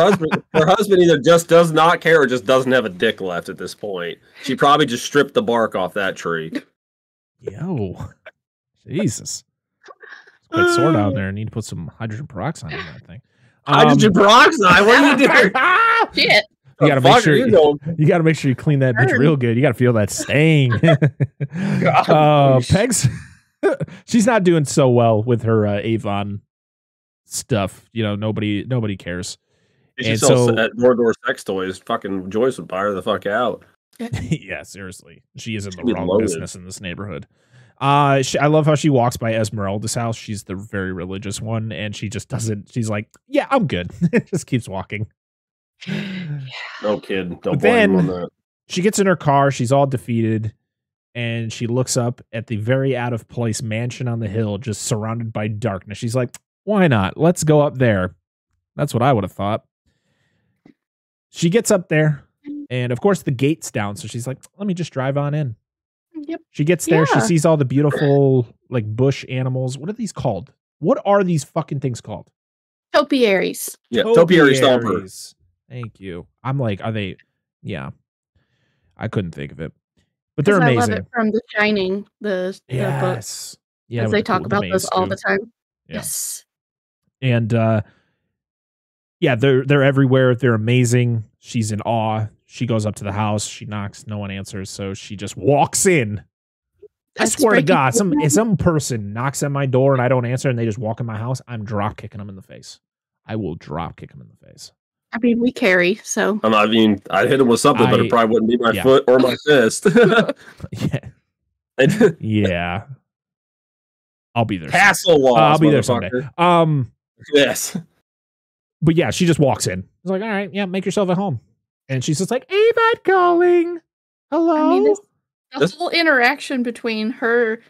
husband either just does not care or just doesn't have a dick left at this point. She probably just stripped the bark off that tree. Yo. Jesus. It's quite sore down there. I need to put some hydrogen peroxide in that thing. Hydrogen peroxide? What are you doing? Shit. You gotta make sure you gotta make sure you clean that bitch real good. You gotta feel that stain. Peg's she's not doing so well with her Avon stuff. You know, nobody cares. If she sells door sex toys, fucking Joyce would buy her the fuck out. Yeah, seriously. She is in the wrong business in this neighborhood. I love how she walks by Esmeralda's house. She's the very religious one, and she just doesn't. She's like, "Yeah, I'm good." Just keeps walking. No kid. Don't blame him on that. She gets in her car. She's all defeated, and she looks up at the very out of place mansion on the hill, just surrounded by darkness. She's like, "Why not? Let's go up there." That's what I would have thought. She gets up there, and of course the gate's down. So she's like, "Let me just drive on in." Yep. She gets there. Yeah. She sees all the beautiful like bush animals. What are these called? What are these fucking things called? Topiaries. Yeah, topiary stompers. Thank you. I'm like, are they? Yeah, I couldn't think of it, but they're amazing. I love it from The Shining, the book. Yeah, because they talk about those all the time. Yeah. Yes. And yeah, they're everywhere. They're amazing. She's in awe. She goes up to the house. She knocks. No one answers. So she just walks in. I swear to God, some person knocks at my door and I don't answer and they just walk in my house. I'm drop kicking them in the face. I will drop kick them in the face. I mean, we carry, so. I mean, I'd hit him with something, but it probably wouldn't be my foot or my fist. Yeah. I'll be there. Castle walls. I'll be there someday. Yes. But yeah, she just walks in. It's like, all right, yeah, make yourself at home. And she's just like, Avon calling. Hello. I mean, the whole interaction between her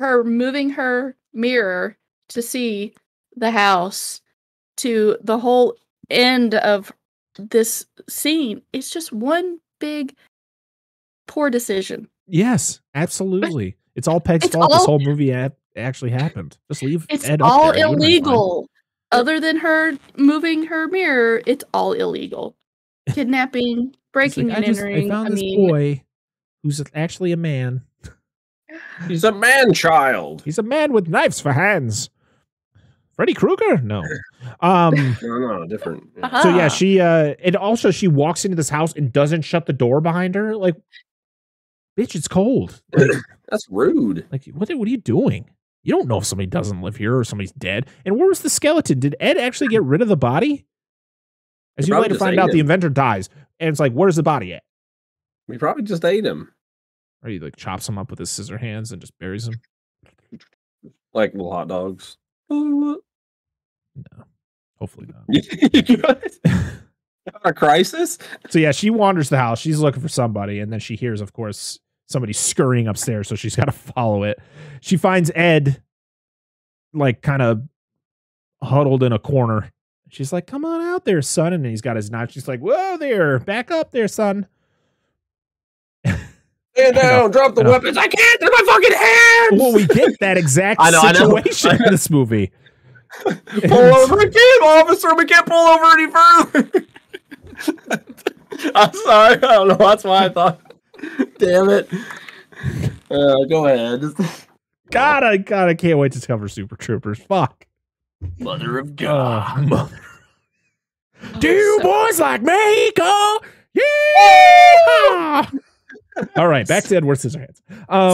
moving her mirror to see the house to the whole end of this scene, it's just one big poor decision. Yes, absolutely. It's all Peg's fault. This whole movie actually happened. Just leave It's Ed all up there. illegal. Other than her moving her mirror, it's all illegal. Kidnapping, breaking and entering. I found this boy who's actually a man. He's a man-child. He's a man with knives for hands. Freddy Krueger? No. No, different. Yeah. So yeah, she and also she walks into this house and doesn't shut the door behind her. Like, bitch, it's cold. Like, that's rude. Like, what are you doing? You don't know if somebody doesn't live here or somebody's dead. And where was the skeleton? Did Ed actually get rid of the body? As you later find out, the inventor dies, and it's like, where's the body at? He probably just ate him. Or he like chops him up with his scissor hands and just buries him. Like little hot dogs. No, hopefully not. A crisis? So yeah, she wanders the house. She's looking for somebody, and then she hears, of course, somebody scurrying upstairs, so she's got to follow it. She finds Ed, like, kind of huddled in a corner. She's like, come on out there, son. And he's got his knife. She's like, whoa there, back up there, son. Stand down, drop the weapons. I can't, they're my fucking hands. Well, we get that exact situation in this movie. Pull over again, officer. We can't pull over any further. I'm sorry. I don't know. That's why I thought. Damn it. Go ahead. God, I can't wait to cover Super Troopers. Fuck. Mother of God. Mother. Do you boys like Mexico? Yeah. All right, back to Edward Scissorhands.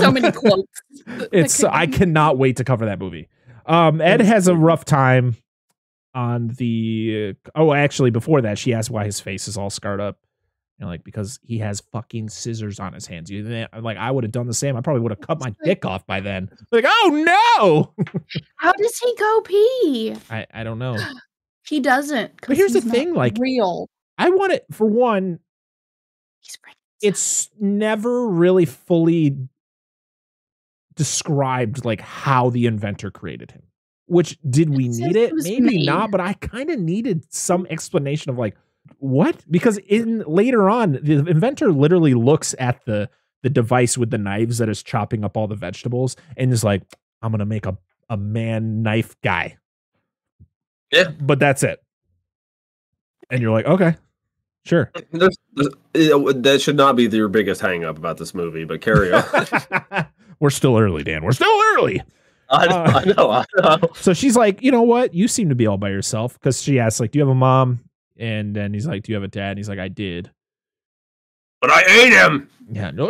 So many quotes. I cannot wait to cover that movie. Ed has a rough time on the. Actually, before that, she asked why his face is all scarred up. Like, because he has fucking scissors on his hands. Like, I would have done the same. I probably would have cut my dick off by then. Like, oh no! How does he go pee? I don't know. He doesn't. But here's the thing, like, real. I want it for one. It's never really fully described, like, how the inventor created him. Which, did we need it? Maybe not, but I kind of needed some explanation of, like, what? Because later on, the inventor literally looks at the device with the knives that is chopping up all the vegetables and is like, I'm going to make a man knife guy. Yeah. But that's it. And you're like, okay, sure. That should not be your biggest hang up about this movie, but carry on. We're still early, Dan. We're still early. I know. So she's like, you know what? You seem to be all by yourself. Because she asks, like, do you have a mom? And then he's like, do you have a dad? And he's like, I did. But I ate him. Yeah. No,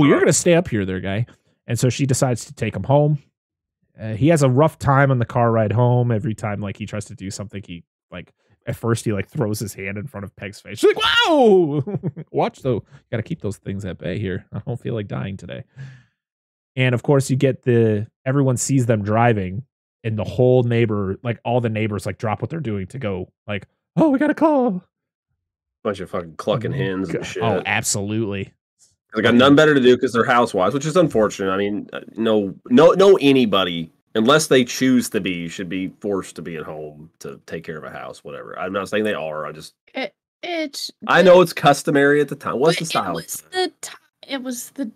you're going to stay up here there, guy. And so she decides to take him home. He has a rough time on the car ride home. Every time, like, he tries to do something, at first he, like, throws his hand in front of Peg's face. She's like, whoa! Watch, though. Got to keep those things at bay here. I don't feel like dying today. And, of course, you get everyone sees them driving, and the whole all the neighbors, like, drop what they're doing to go, like, oh, we got a call. Bunch of fucking clucking hens and shit. Oh, absolutely. They got nothing better to do because they're housewives, which is unfortunate. I mean, no anybody, unless they choose to be, should be forced to be at home to take care of a house, whatever. I'm not saying they are. I know it's customary at the time. What's the style? It was the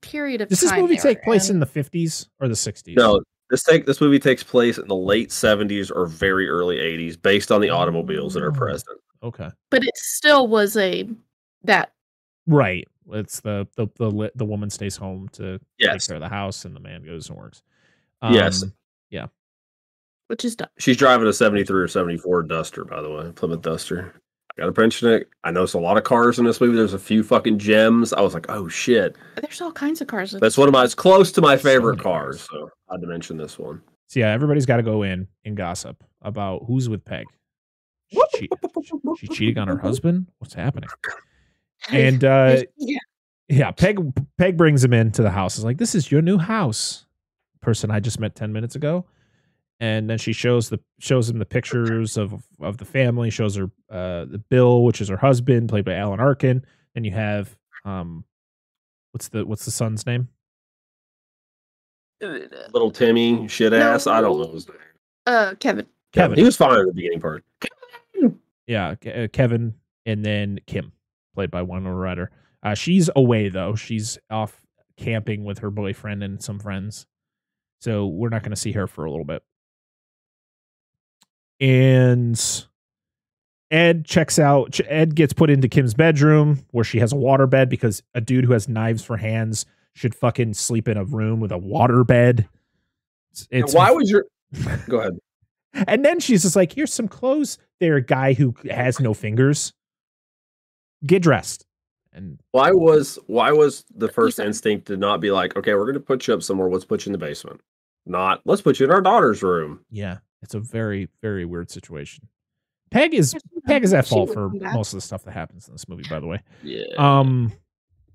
period of time. Does this movie take place in the 50s or the 60s? No. This movie takes place in the late 70s or very early 80s, based on the automobiles that are present. Okay, but it still was that right. It's the woman stays home to take care of the house, and the man goes and works. Yes, yeah, which is dumb. She's driving a 73 or 74 Duster, by the way, Plymouth Duster. I gotta mention it. I noticed a lot of cars in this movie. There's a few fucking gems. I was like, oh shit. There's all kinds of cars. That's one of it's close to my favorite cars. So I had to mention this one. So yeah, everybody's got to go in and gossip about who's with Peg. She cheating on her husband? What's happening? And Peg brings him into the house. It's like, this is your new house, person I just met 10 minutes ago. And then she shows him the pictures of the family. Shows her the Bill, which is her husband, played by Alan Arkin. Then you have what's the son's name? Little Timmy, shit ass. I don't know his name. Kevin. He was fine in the beginning part. Yeah, Kevin, and then Kim, played by Winona Ryder. She's away though. She's off camping with her boyfriend and some friends. So we're not going to see her for a little bit. And Ed checks out. Ed gets put into Kim's bedroom where she has a water bed because a dude who has knives for hands should fucking sleep in a room with a water bed. Why would your... Go ahead. And then she's just like, here's some clothes. They're a guy who has no fingers. Get dressed. And why was the first instinct to not be like, okay, we're going to put you up somewhere. Let's put you in the basement. Not, let's put you in our daughter's room. Yeah. It's a very, very weird situation. Peg is at fault for most of the stuff that happens in this movie, by the way. Yeah.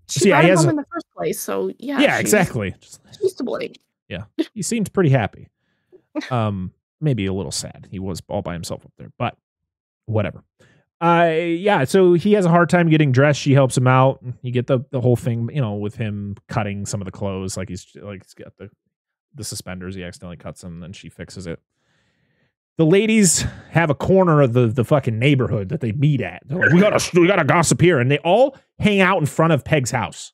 She brought him home in the first place, so yeah. Yeah, exactly. She's to blame. Yeah. He seemed pretty happy. Maybe a little sad. He was all by himself up there, but whatever. Yeah, so he has a hard time getting dressed. She helps him out. You get the whole thing, with him cutting some of the clothes, like he's got the suspenders. He accidentally cuts them, and then she fixes it. The ladies have a corner of the fucking neighborhood that they meet at. They're like, we gotta gossip here, and they all hang out in front of Peg's house.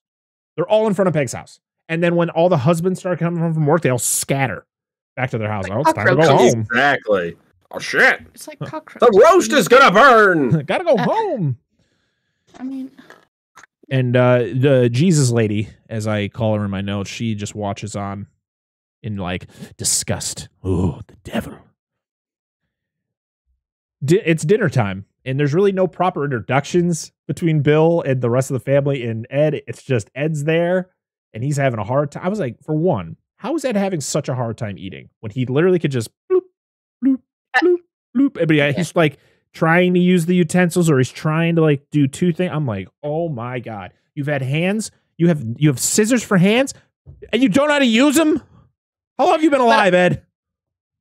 They're all in front of Peg's house, and then when all the husbands start coming home from work, they all scatter back to their house. Like, it's time to go home. Exactly. Oh shit! It's like cockroaches. The roast is gonna burn. Gotta go home. I mean, and the Jesus lady, as I call her in my notes, she just watches on in like disgust. Oh, the devil. It's dinner time, and there's really no proper introductions between Bill and the rest of the family and Ed. It's just Ed's there, and he's having a hard time. I was like, for one, how is Ed having such a hard time eating when he literally could just bloop, bloop, bloop, bloop? But yeah, he's like trying to use the utensils, or he's trying to like do two things. I'm like, oh my God, you've had hands, you have scissors for hands, and you don't know how to use them? How long have you been alive, Ed?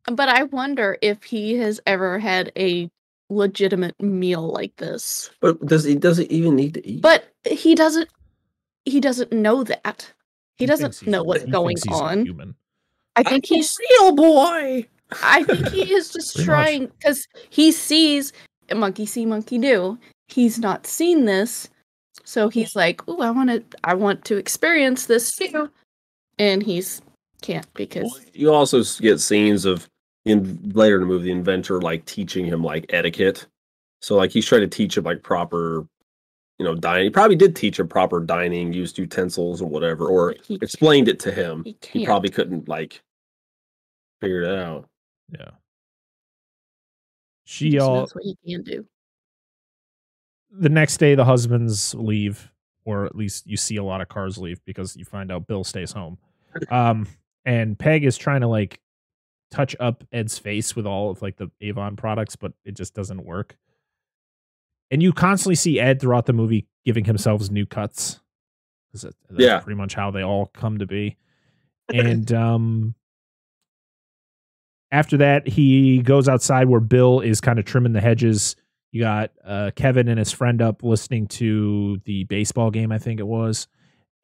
But I wonder if he has ever had a legitimate meal like this. But does he even need to eat? But he doesn't know that. He doesn't know what's going on. I think he's real boy. I think he is just trying, because he sees a monkey see, monkey do. He's not seen this, so he's like, "Ooh, I want to experience this too," and he's can't because you also get scenes of later in the movie the inventor like teaching him like etiquette. So like he's trying to teach him like proper, dining. He probably did teach him proper dining, used utensils or whatever, or explained it to him. He probably couldn't like figure it out. Yeah. That's what he can do. The next day the husbands leave, or at least you see a lot of cars leave because you find out Bill stays home. And Peg is trying to like touch up Ed's face with all of like the Avon products, but it just doesn't work. And you constantly see Ed throughout the movie giving himself new cuts. That's pretty much how they all come to be. And after that, he goes outside where Bill is kind of trimming the hedges. You got Kevin and his friend up listening to the baseball game, I think it was.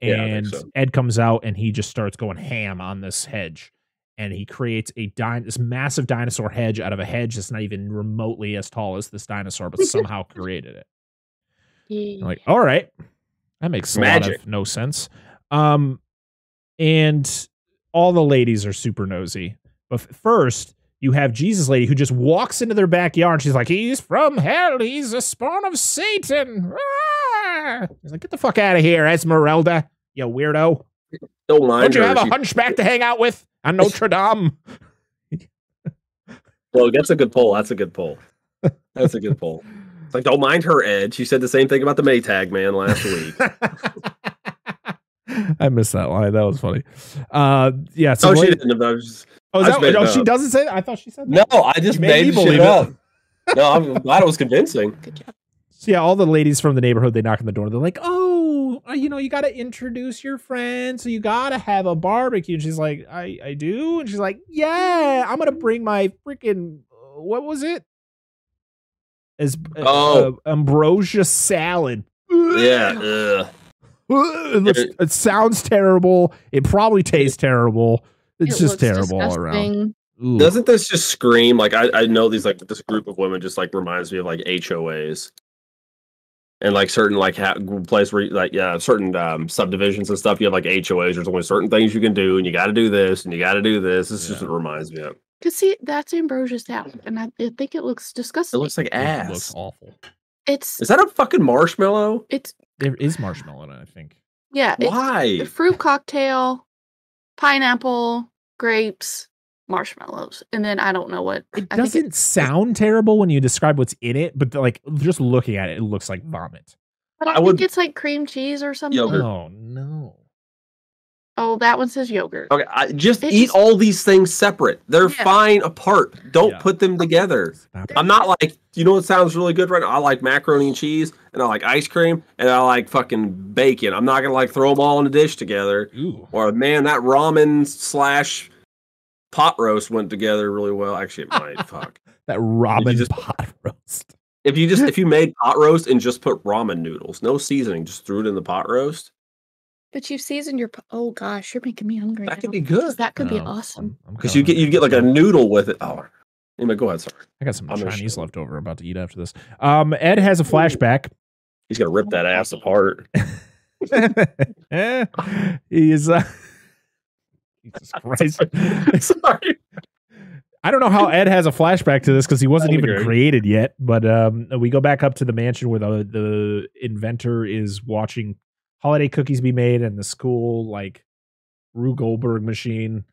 And Ed comes out and he just starts going ham on this hedge. And he creates this massive dinosaur hedge out of a hedge that's not even remotely as tall as this dinosaur, but somehow created it. I'm like, all right, that makes magic. A lot of no sense. And all the ladies are super nosy. But first, you have Jesus lady who just walks into their backyard. And she's like, he's from hell. He's a spawn of Satan. Ah! He's like, get the fuck out of here, Esmeralda, you weirdo. Don't you have a hunchback to hang out with on Notre Dame? Well, that's a good poll. That's a good poll. It's like, don't mind her, Ed. She said the same thing about the Maytag man last week. I missed that line. That was funny. Yeah. So she didn't. She doesn't say that? I thought she said that. No, I just made shit up. No, I'm glad it was convincing. Good job. So yeah, all the ladies from the neighborhood, they knock on the door. They're like, oh, you got to introduce your friends. So you got to have a barbecue. And she's like, I do. And she's like, yeah, I'm going to bring my freaking, what was it? Ambrosia salad. Yeah. It sounds terrible. It probably tastes terrible. It's just terrible all around. Ooh. Doesn't this just scream like I know these like this group of women just like reminds me of like HOAs. And like certain like place where like certain subdivisions and stuff, you have like HOAs. There's only certain things you can do, and you got to do this, and you got to do this. This is just what it reminds me of. Cause see, that's Ambrosia's house, and I think it looks disgusting. It looks like ass. It looks awful. Is that a fucking marshmallow? There is marshmallow in it, I think. Yeah. Why? It's a fruit cocktail, pineapple, grapes, marshmallows, and then I don't know what. It doesn't sound terrible when you describe what's in it, but like just looking at it, it looks like vomit. But I think it's like cream cheese or something. Yogurt. Oh no. Oh, that one says yogurt. Okay, just eat all these things separate. They're fine apart. Don't put them together. I'm not like, you know what sounds really good right now? I like macaroni and cheese, and I like ice cream, and I like fucking bacon. I'm not going to like throw them all in a dish together. Ooh. Or man, that ramen / pot roast went together really well. Actually, it might. Fuck. That ramen pot roast. If you made pot roast and just put ramen noodles, no seasoning, just threw it in the pot roast. But you season your. Oh gosh, you're making me hungry. That could be good. That could be awesome. Because you get like a noodle with it. Oh, anyway, go ahead. Sorry, I got some Chinese left over. About to eat after this. Ed has a flashback. He's gonna rip that ass apart. He's Jesus Christ. Sorry. I don't know how Ed has a flashback to this because he wasn't even created yet. But we go back up to the mansion where the inventor is watching holiday cookies be made, and the school like Rube Goldberg machine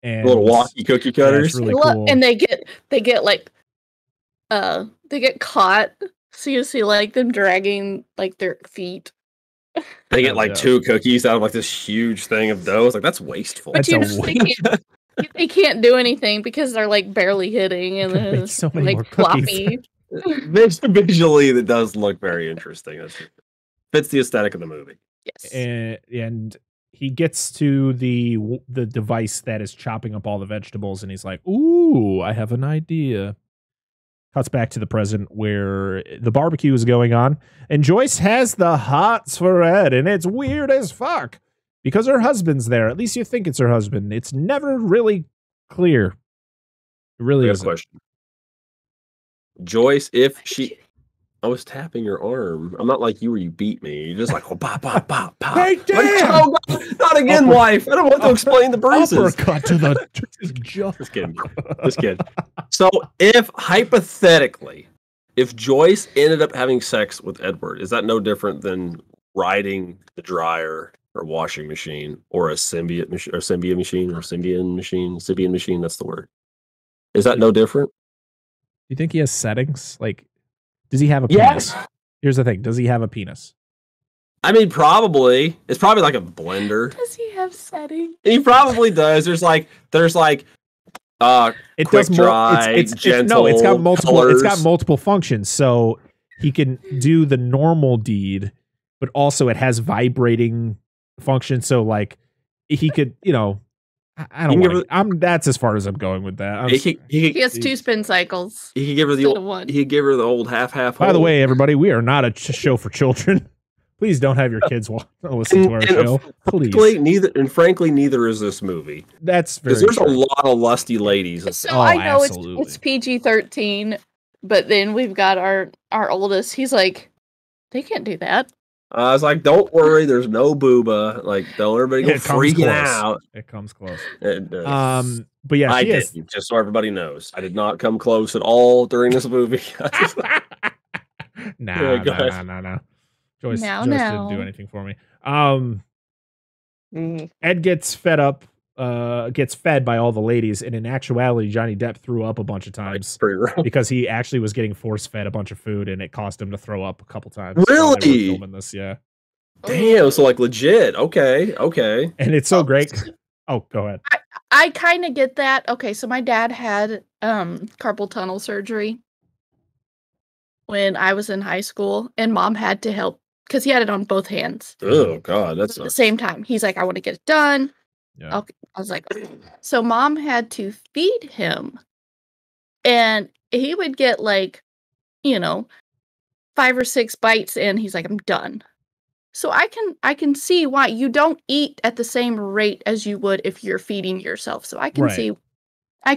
and little walkie cookie cutters. Really cool. And they get like they get caught. So you see like them dragging like their feet. They get like 2 cookies out of like this huge thing of dough. It's like that's wasteful. But they can't do anything because they're like barely hitting, and then it's so many like more cookies. floppy. Visually, that does look very interesting. That fits the aesthetic of the movie. Yes. And he gets to the device that is chopping up all the vegetables, and he's like, "Ooh, I have an idea." Cuts back to the present where the barbecue is going on, and Joyce has the hots for Ed, and it's weird as fuck because her husband's there. At least you think it's her husband. It's never really clear. It really is. Question. Joyce, if she... I was tapping your arm. I'm not like you where you beat me. You're just like, oh, pop, pop, pop, pop. Hey, damn! Oh, God, not again, wife. I don't want to explain the bruises. Uppercut to the jaw. Just kidding. Just kidding. So, if hypothetically, if Joyce ended up having sex with Edward, is that no different than riding the dryer or washing machine or a Symbian machine? That's the word. Is that no different? You think he has settings? Like, does he have a penis? Here's the thing. Does he have a penis? I mean, probably. It's probably like a blender. Does he have settings? He probably does. There's like quick dry, gentle. No, it's got multiple. colors. It's got multiple functions, so he can do the normal deed, but also it has vibrating function. So like he could, I don't. That's as far as I'm going with that. He has 2 spin cycles. He could give her the old. He could give her the old half. By the way, everybody, we are not a show for children. Please don't have your kids listen to our show. Please. Frankly, neither is this movie. That's very. There's a lot of lusty ladies. So I know it's PG-13, but then we've got our oldest. He's like, they can't do that. I was like, don't worry, there's no booba. Like, don't everybody go freaking out. It comes close. But yeah, I didn't, just so everybody knows. I did not come close at all during this movie. No. Joyce didn't do anything for me. Ed gets fed up, gets fed by all the ladies, and in actuality, Johnny Depp threw up a bunch of times because he actually was getting force-fed a bunch of food, and it caused him to throw up a couple times. Really? Filming this, yeah. Damn, so like legit. Okay. And it's so great. Oh, go ahead. I kind of get that. Okay, so my dad had carpal tunnel surgery when I was in high school, and Mom had to help because he had it on both hands. Oh God, that's at the same time. He's like, I want to get it done. Yeah. Okay. I was like, so Mom had to feed him, and he would get like, 5 or 6 bites, and he's like, I'm done. So I can see why you don't eat at the same rate as you would if you're feeding yourself. So I can see why. I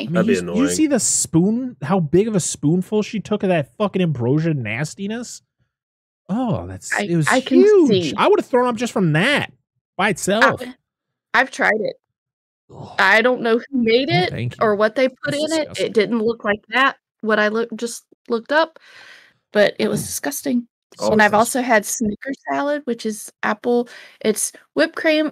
mean, that'd be annoying. You see the spoon? How big of a spoonful she took of that fucking ambrosia nastiness? Oh, it was I can huge. see. I would have thrown up just from that by itself. I've tried it. I don't know who made it or what they put in it. It didn't look like that. What I just looked up, but it was disgusting. And I've also had Snickers salad, which is apple. It's whipped cream,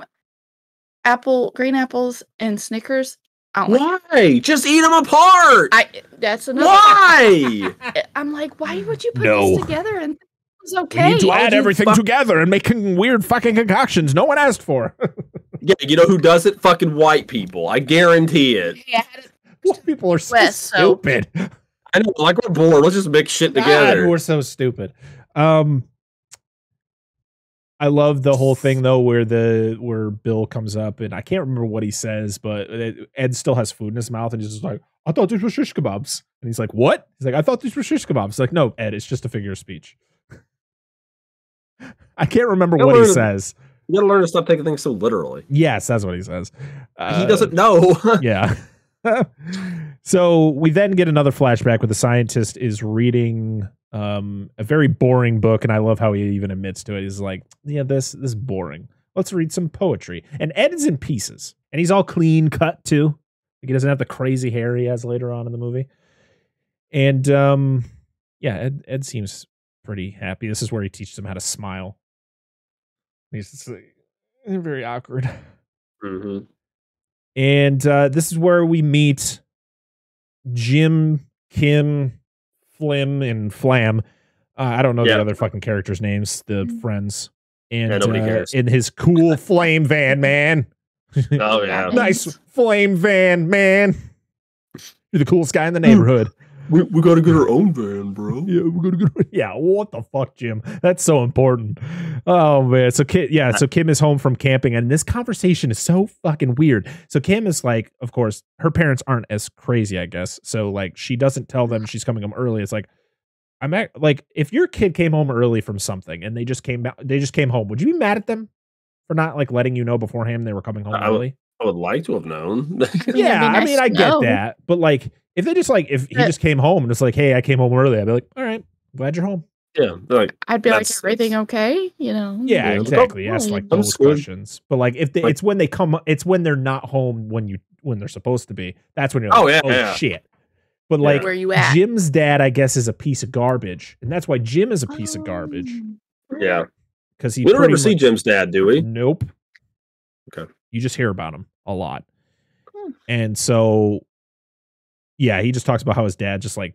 green apples, and Snickers. Why? Just eat them apart. That's another. Why? I'm like, why would you put this together? And it's okay. We need to add everything together and make weird fucking concoctions no one asked for. Yeah, you know who does it? Fucking white people. I guarantee it. White people are so stupid. I know, like we're bored. Let's just mix shit together. We're so stupid. I love the whole thing though, where Bill comes up and I can't remember what he says, but Ed still has food in his mouth and he's just like, I thought these were shish kebabs. And he's like, what? He's like, I thought these were shish kebabs. He's like, no, Ed, it's just a figure of speech. I can't remember what he says. You gotta learn to stop taking things so literally. Yes, that's what he says. He doesn't know. Yeah. So we then get another flashback where the scientist is reading a very boring book, and I love how he even admits to it. He's like, yeah, this is boring. Let's read some poetry. And Ed is in pieces, and he's all clean cut too. Like, he doesn't have the crazy hair he has later on in the movie. And yeah, Ed seems pretty happy. This is where he teaches him how to smile. He's just like, very awkward. Mm-hmm. And this is where we meet Jim, Kim, Flim, and Flam. I don't know the other fucking characters' names, the friends. And nobody cares. In his cool flame van, man. Oh, yeah. Nice flame van, man. You're the coolest guy in the neighborhood. We gotta get our own van, bro. Yeah, we're gonna get. Yeah, what the fuck, Jim? That's so important. Oh man, so Kim is home from camping, and this conversation is so fucking weird. So Kim is like, of course, her parents aren't as crazy, I guess. So like, she doesn't tell them she's coming home early. It's like, like, if your kid came home early from something and they just came home, would you be mad at them for not like letting you know beforehand they were coming home early? I would like to have known. Yeah, I mean, I get that, but like, if they just like, if he just came home and it's like, hey, I came home early, I'd be like, all right, glad you're home. Yeah, like I'd be like, everything okay? You know? Yeah, exactly. Ask like those questions. But like, if it's when they come, it's when they're not home when they're supposed to be. That's when you're like, shit. But like, where you at? Jim's dad, I guess, is a piece of garbage, and that's why Jim is a piece of garbage. Yeah, because we don't ever see Jim's dad, do we? Nope. Okay. You just hear about him a lot, and so. Yeah, he just talks about how his dad just gets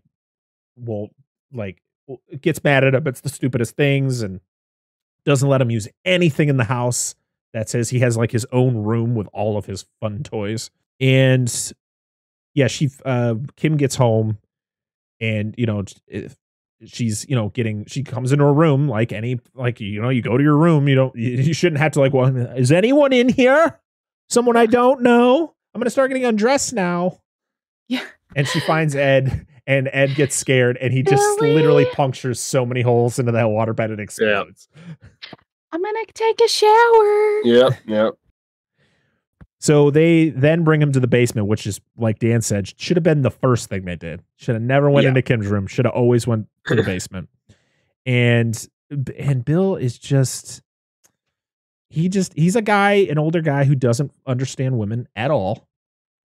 mad at him. It's the stupidest things and doesn't let him use anything in the house. That says he has like his own room with all of his fun toys. And yeah, Kim gets home and, she's, she comes into her room you go to your room. You shouldn't have to like, well, is anyone in here? Someone I don't know? I'm going to start getting undressed now. Yeah. And she finds Ed, and Ed gets scared, and he just literally punctures so many holes into that waterbed and explodes. Yeah. I'm gonna take a shower. Yep. So they then bring him to the basement, which is, like Dan said, should have been the first thing they did. Should have never went into Kim's room. Should have always went to the basement. And Bill is just he's an older guy who doesn't understand women at all.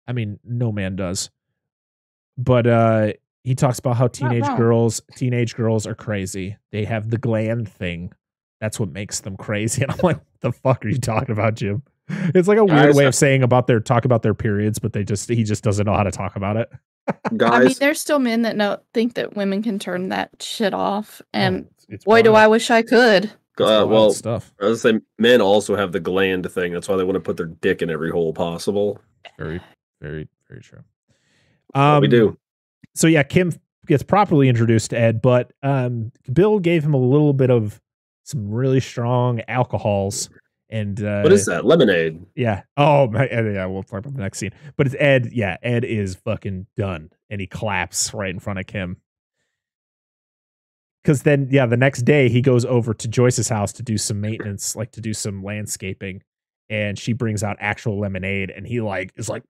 I mean, no man does. But he talks about how teenage girls are crazy. They have the gland thing. That's what makes them crazy. And I'm like, what the fuck are you talking about, Jim? It's like a weird way of saying talk about their periods, but he just doesn't know how to talk about it. Guys, I mean, there's still men that think that women can turn that shit off, and boy, do I wish I could. Well, stuff. I was saying, men also have the gland thing. That's why they want to put their dick in every hole possible. Very, very, very true. We do. So yeah, Kim gets properly introduced to Ed, but Bill gave him a little bit of some really strong alcohols. And what is that? Lemonade. Yeah. Oh, yeah. We'll talk about the next scene. But it's Ed. Yeah, Ed is fucking done, and he claps right in front of Kim. Because then, the next day he goes over to Joyce's house to do some maintenance, like to do some landscaping, and she brings out actual lemonade, and he is like,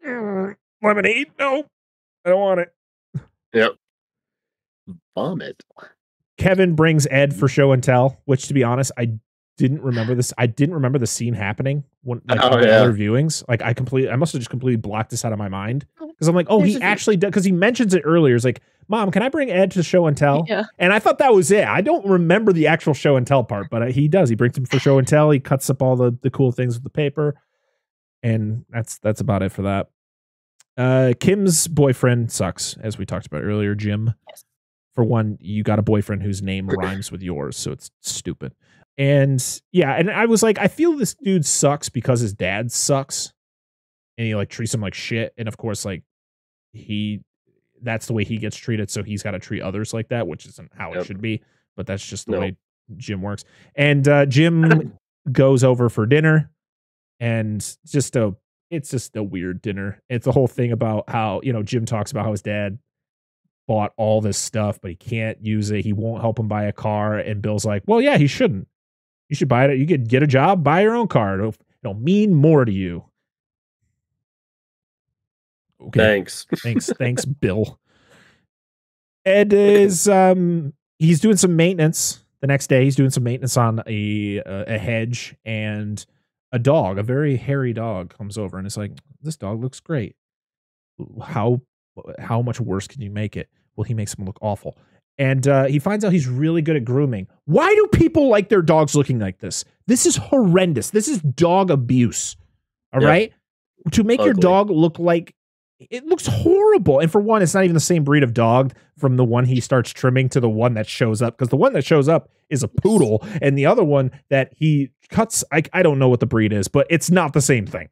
lemonade? No, I don't want it. Yep. Vomit. Kevin brings Ed for show and tell, which, to be honest, I didn't remember this. I didn't remember the scene happening when on the other viewings. Like I must have just completely blocked this out of my mind because I'm like, oh, he actually does, because he mentions it earlier. It's like, Mom, can I bring Ed to show and tell? Yeah. And I thought that was it. I don't remember the actual show and tell part, but he does. He brings him for show and tell. He cuts up all the cool things with the paper, and that's about it for that. Kim's boyfriend sucks, as we talked about earlier. Jim. Yes. For one, you got a boyfriend whose name rhymes with yours, so it's stupid. And yeah, and I was like, I feel this dude sucks because his dad sucks, and he like treats him like shit. And of course, like that's the way he gets treated, so he's got to treat others like that, which isn't how it should be. But that's just the way Jim works. And Jim goes over for dinner, and it's just a weird dinner. It's a whole thing about how Jim talks about how his dad bought all this stuff, but he can't use it. He won't help him buy a car. And Bill's like, well, yeah, he shouldn't. You should buy it. You could get a job, buy your own car. It'll mean more to you. Okay. Thanks, Bill. Ed is he's doing some maintenance the next day. He's doing some maintenance on a hedge, and a dog, a very hairy dog, comes over and is like, this dog looks great. How much worse can you make it? Well, he makes him look awful. And he finds out he's really good at grooming. Why do people like their dogs looking like this? This is horrendous. This is dog abuse. All right? To make your dog look like, it looks horrible. And for one, it's not even the same breed of dog from the one he starts trimming to the one that shows up. Because the one that shows up is a poodle. And the other one that he cuts, I don't know what the breed is, but it's not the same thing.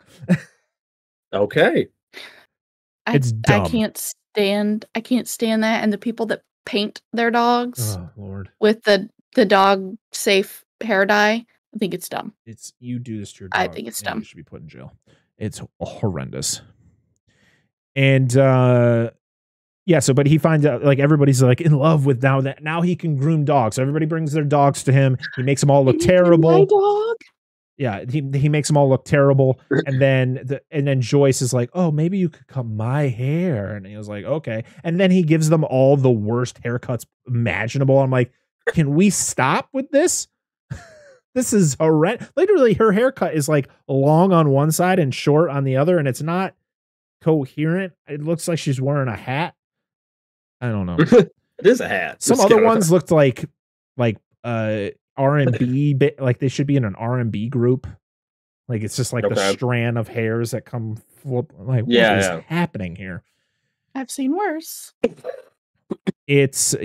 Okay. It's dumb. I can't stand that. And the people that paint their dogs with the dog safe hair dye, I think it's dumb. You do this to your dog. I think it's dumb. You should be put in jail. It's horrendous. And but he finds out, like, everybody's like in love with now he can groom dogs. So everybody brings their dogs to him. He makes them all look terrible. My dog. Yeah, he makes them all look terrible, and then Joyce is like, "Oh, maybe you could cut my hair," and he was like, "Okay." And then he gives them all the worst haircuts imaginable. I'm like, "Can we stop with this? This is horrendous." Literally, her haircut is like long on one side and short on the other, and it's not coherent. It looks like she's wearing a hat. I don't know. It is a hat. Some other ones looked like R&B, like they should be in an R&B group. Like it's just like the strand of hairs that come flip. Like, what is happening here? I've seen worse. It's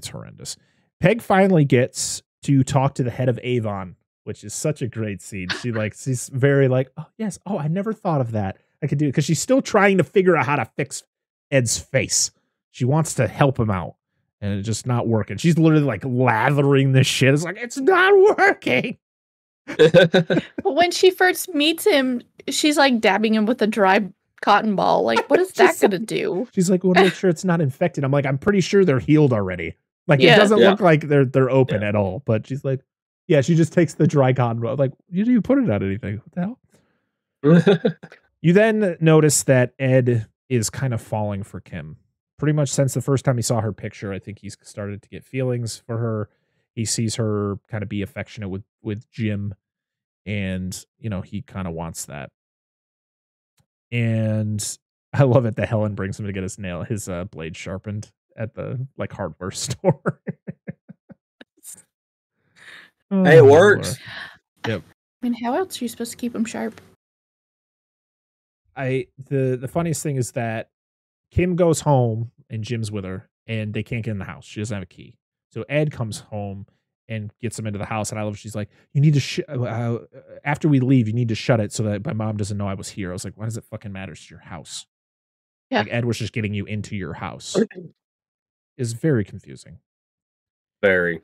horrendous. Peg finally gets to talk to the head of Avon, which is such a great scene. She's very like, oh yes, oh I never thought of that. I could do it, because she's still trying to figure out how to fix Ed's face. She wants to help him out. And it's just not working. She's literally like lathering this shit. It's like, it's not working. When she first meets him, she's like dabbing him with a dry cotton ball. Like, what is that going to do? She's like, well, make sure it's not infected. I'm like, I'm pretty sure they're healed already. Like, it doesn't look like they're open at all. But she's like, yeah, she just takes the dry cotton ball. Like, you put it on anything. What the hell? You then notice that Ed is kind of falling for Kim. Pretty much since the first time he saw her picture, I think he's started to get feelings for her. He sees her kind of be affectionate with Jim, and he kind of wants that. And I love it that Helen brings him to get his blade sharpened at the hardware store. Hey, it works. Yep. I mean, how else are you supposed to keep him sharp? The funniest thing is that Kim goes home and Jim's with her, and they can't get in the house. She doesn't have a key. So Ed comes home and gets them into the house. And I love, she's like, you need to, after we leave, you need to shut it so that my mom doesn't know I was here. I was like, why does it fucking matter? It's your house. Yeah. Like, Ed was just getting you into your house. Is very confusing. Very.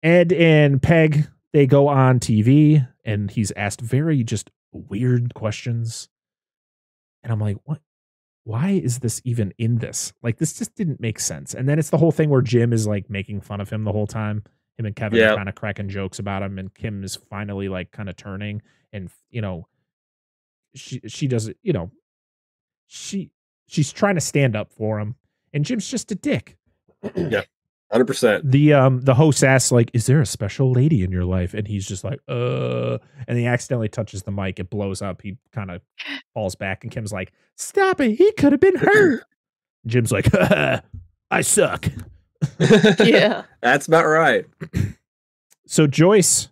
Ed and Peg, they go on TV, and he's asked very just weird questions. And I'm like, what? Why is this even in this? Like, this just didn't make sense. And then it's the whole thing where Jim is like making fun of him the whole time. Him and Kevin are kind of cracking jokes about him, and Kim is finally like kind of turning, and she does it, she's trying to stand up for him, and Jim's just a dick. Yeah. 100%. The host asks, like, is there a special lady in your life? And he's just like, and he accidentally touches the mic. It blows up. He kind of falls back, and Kim's like, stop it. He could have been hurt. Jim's like, I suck. Yeah. That's about right. So Joyce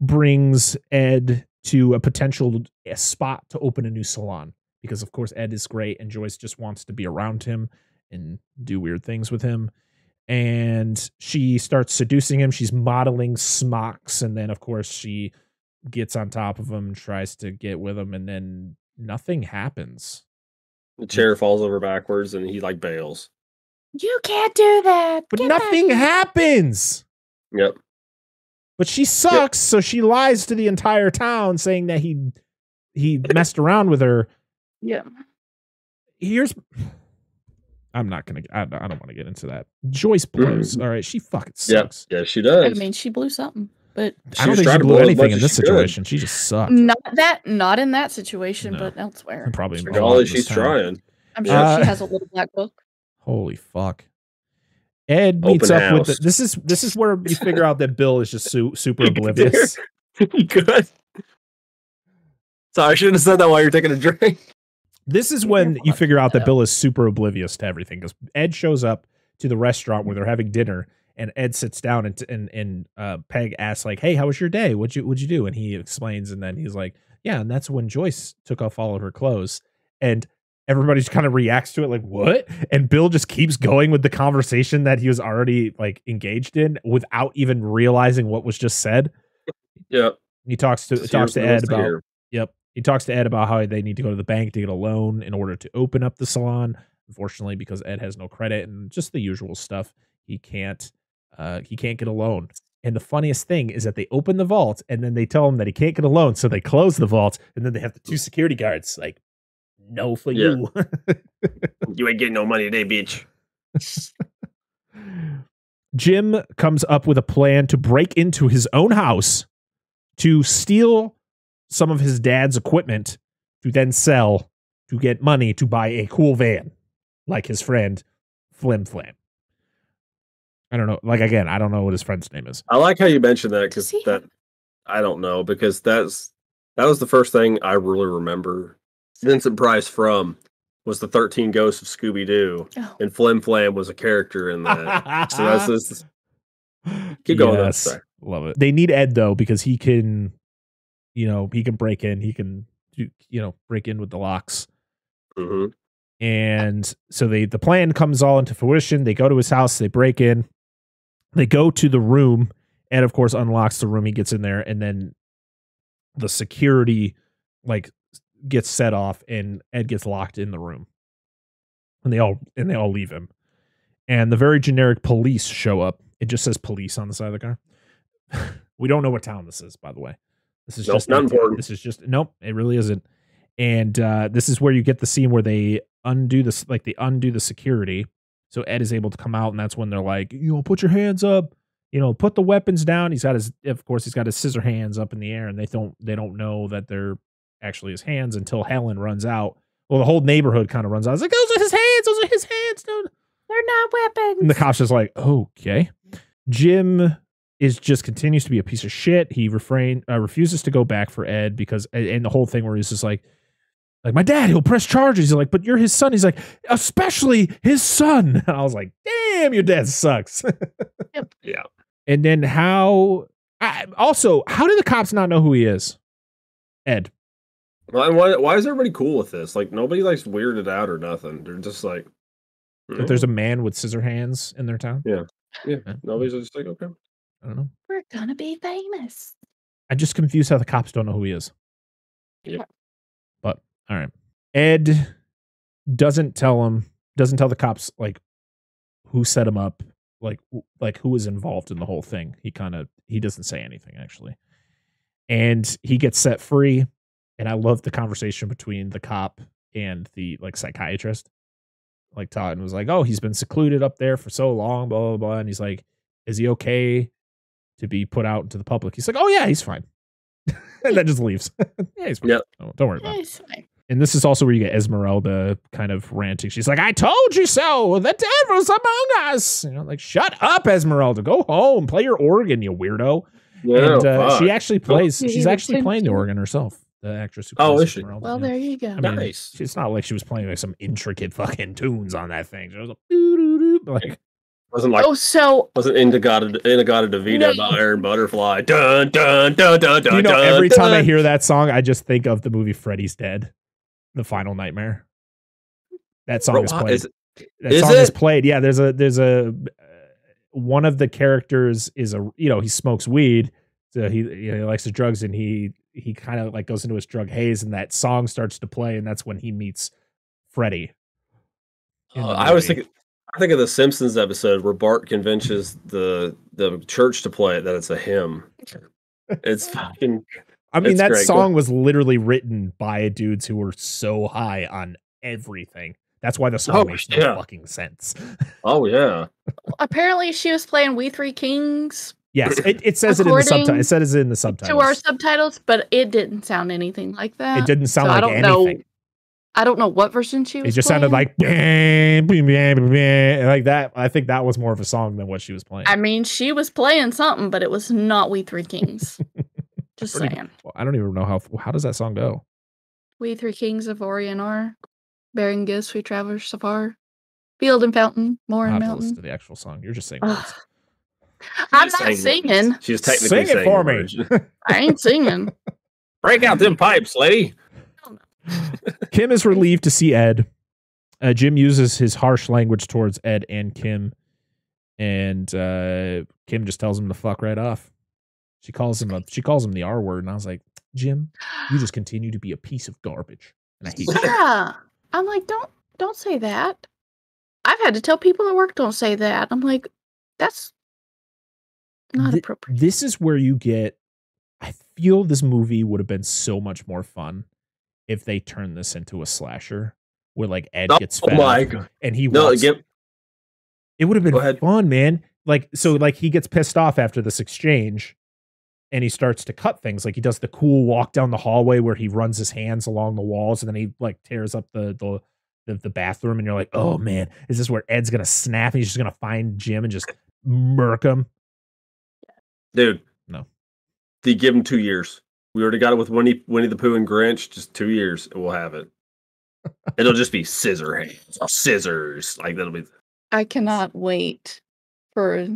brings Ed to a potential spot to open a new salon because, of course, Ed is great and Joyce just wants to be around him and do weird things with him. And she starts seducing him. She's modeling smocks. And then, of course, she gets on top of him, tries to get with him, and then nothing happens. The chair falls over backwards and he like bails. You can't do that. But nothing happens. Yep. But she sucks, so she lies to the entire town saying that he messed around with her. Yeah. I'm not gonna. I don't want to get into that. Joyce blows. All right, she fucking sucks. Yeah, she does. I mean, she blew something, but I don't think she blew anything in this situation. She just sucked. Not in that situation, but elsewhere. Probably. Golly, she's trying. I'm sure she has a little black book. Holy fuck. Ed meets up with this is where you figure out that Bill is just super oblivious. Good. Sorry, I shouldn't have said that while you're taking a drink. This is when you figure out that Bill is super oblivious to everything because Ed shows up to the restaurant where they're having dinner, and Ed sits down and Peg asks like, "Hey, how was your day? What'd you do?" And he explains, and then he's like, "Yeah, and that's when Joyce took off all of her clothes." And everybody just kind of reacts to it like, what? And Bill just keeps going with the conversation that he was already like engaged in without even realizing what was just said. Yep. He talks to Ed about He talks to Ed about how they need to go to the bank to get a loan in order to open up the salon. Unfortunately, because Ed has no credit and just the usual stuff, he can't get a loan. And the funniest thing is that they open the vault and then they tell him that he can't get a loan, so they close the vault, and then they have the 2 security guards like, no for you. You ain't getting no money today, bitch. Jim comes up with a plan to break into his own house to steal some of his dad's equipment to then sell to get money to buy a cool van like his friend Flim Flam. I don't know. Like, again, I don't know what his friend's name is. I like how you mentioned that because I don't know, because that was the first thing I really remember Vincent Price from was the 13 Ghosts of Scooby-Doo, and Flim Flam was a character in that. So that's this. Keep going. Yes, love it. They need Ed though because he can, he can break in. He can, break in with the locks. Mm-hmm. And so the plan comes all into fruition. They go to his house. They break in. They go to the room. Ed, of course, unlocks the room. He gets in there, and then the security gets set off, and Ed gets locked in the room, and they all leave him. And the very generic police show up. It just says police on the side of the car. We don't know what town this is, by the way. This is just not important. This is just it really isn't. And this is where you get the scene where they undo this, they undo the security. So Ed is able to come out, and that's when they're like, put your hands up, put the weapons down. He's got his scissor hands up in the air, and they don't know that they're actually his hands until Helen runs out. Well, the whole neighborhood kind of runs out. It's like, those are his hands. Those are his hands. No, they're not weapons. And the cop's just like, okay. Jim continues to be a piece of shit. He refuses to go back for Ed because, and the whole thing where he's just like my dad, he'll press charges. He's like, but you're his son. He's like, especially his son. And I was like, damn, your dad sucks. Yep. Yeah. And then how do the cops not know who he is? Ed. Why is everybody cool with this? Like, nobody weirded out or nothing. They're just like, that there's a man with scissor hands in their town. Yeah. Nobody's just like, okay. I don't know. We're gonna be famous. I'm just confused how the cops don't know who he is. Yeah. But all right. Ed doesn't tell the cops who set him up, who was involved in the whole thing. He doesn't say anything actually. And he gets set free. And I love the conversation between the cop and the psychiatrist. Todd was like, oh, he's been secluded up there for so long, blah, blah, blah. And he's like, is he okay to be put out into the public? He's like, oh yeah, he's fine. And then just leaves. Yeah, he's fine. Yep. Don't worry about it. He's fine. And this is also where you get Esmeralda kind of ranting. She's like, I told you so. The devil's among us. You know, like, shut up, Esmeralda. Go home. Play your organ, you weirdo. Yeah, and she actually plays. She's actually playing the organ herself. The actress who plays is she? Esmeralda. Well, there you go. I mean, nice. It's not like she was playing like some intricate fucking tunes on that thing. She was like, wasn't like wasn't Indigata DeVito, the Iron Butterfly. Dun dun dun dun dun. You know, dun, every dun. time I hear that song, I just think of the movie Freddy's Dead, The Final Nightmare. That song is played. Is played. Yeah, there's a one of the characters is he smokes weed, so he likes the drugs, and he kind of like goes into his drug haze, and that song starts to play, and that's when he meets Freddy. I think of the Simpsons episode where Bart convinces the church to play it, that it's a hymn. It's fucking. I mean, that song was literally written by dudes who were so high on everything. That's why the song makes no fucking sense. Oh yeah. Apparently, she was playing We Three Kings. Yes, it says it in the subtitles. It says it in the subtitles. To our subtitles, but it didn't sound anything like that. It didn't sound like anything. I don't know what version she was. It just playing. sounded like that. I think that was more of a song than what she was playing. I mean, she was playing something, but it was not We Three Kings. Just saying. Well, I don't even know how does that song go. We Three Kings of Orient are bearing gifts, we travelers so far. Field and fountain, moor and mountain. Listen to the actual song. You're just saying words. I'm not singing. She's technically sing it for me. I ain't singing. Break out them pipes, lady. Kim is relieved to see Ed. Jim uses his harsh language towards Ed and Kim, and Kim just tells him to fuck right off. She calls him the R word, and I was like, Jim, you just continue to be a piece of garbage, and I hate you. Yeah, I'm like, don't say that. I've had to tell people at work, don't say that. I'm like, that's not appropriate. This is where you get. I feel this movie would have been so much more fun if they turned this into a slasher where like Ed gets fed up and he it would have been fun, man. Like, so like he gets pissed off after this exchange and he starts to cut things. Like he does the cool walk down the hallway where he runs his hands along the walls and then he like tears up the bathroom, and you're like, oh man, is this where Ed's gonna snap and he's just gonna find Jim and just murk him? Dude, no. They give him 2 years. We already got it with Winnie the Pooh and Grinch. Just 2 years, and we'll have it. It'll just be scissor hands, scissors. Like that'll be. I cannot wait for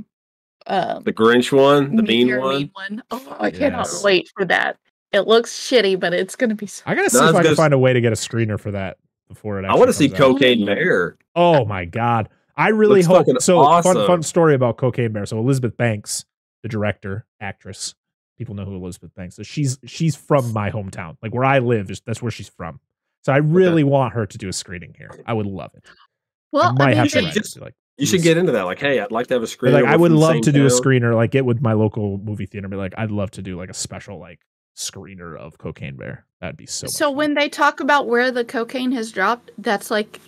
the Grinch one, the mean one. Oh, I cannot wait for that. It looks shitty, but it's gonna be. I gotta see if I can find a way to get a screener for that before it. I want to see Cocaine Bear. Oh my god! I really hope so. Awesome. Fun story about Cocaine Bear. So Elizabeth Banks, the director, actress. People know who Elizabeth Banks is. She's from my hometown. Like where I live, that's where she's from. So I really want her to do a screening here. I would love it. Well, you should get into that. Like, hey, I'd like to have a screener. Like, I would love to do a screener. Like, get with my local movie theater. And be like, I'd love to do like a special like screener of Cocaine Bear. That'd be so. So when they talk about where the cocaine has dropped, that's like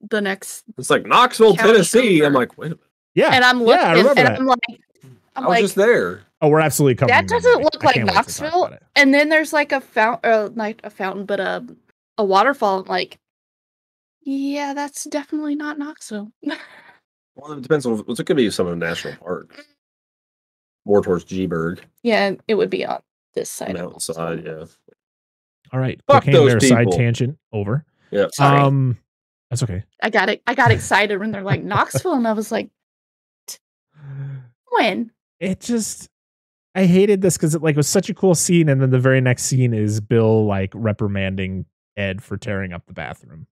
the next. It's like Knoxville, Tennessee. I'm like, wait a minute. Yeah, and I'm looking, I remember that. I'm like, just there. Oh, we're absolutely covering that. Doesn't look like Knoxville. And then there's like a fountain, not a fountain, but a waterfall. Like, yeah, that's definitely not Knoxville. Well, it depends on. It could be some of the national park, more towards G-Burg. Yeah, it would be on this side. Mountainside, yeah. All right, Cocaine Bear side tangent over. Yeah, sorry. That's okay. I got excited when they're like Knoxville, and I was like, when? It just, I hated this because it was such a cool scene, and then the very next scene is Bill like reprimanding Ed for tearing up the bathroom.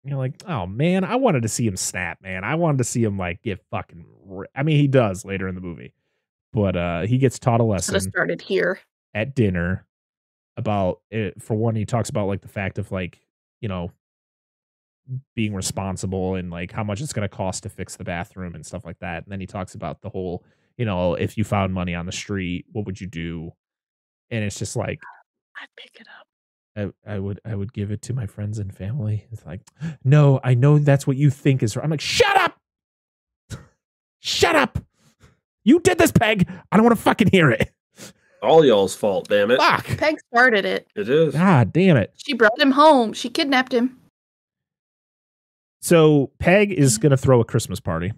You're like, oh man, I wanted to see him snap, man. I wanted to see him like get fucking. I mean, he does later in the movie, but he gets taught a lesson. Should have started here at dinner about it. For one, he talks about like the fact of like, you know, being responsible and like how much it's going to cost to fix the bathroom and stuff like that. And then he talks about the whole, you know, if you found money on the street, what would you do? And it's just like, I'd pick it up. I would give it to my friends and family. It's like, no, I know that's what you think is right. I'm like, shut up. Shut up. You did this, Peg. I don't want to fucking hear it. All y'all's fault, damn it. Fuck. Peg started it. It is. God damn it. She brought him home. She kidnapped him. So Peg is going to throw a Christmas party,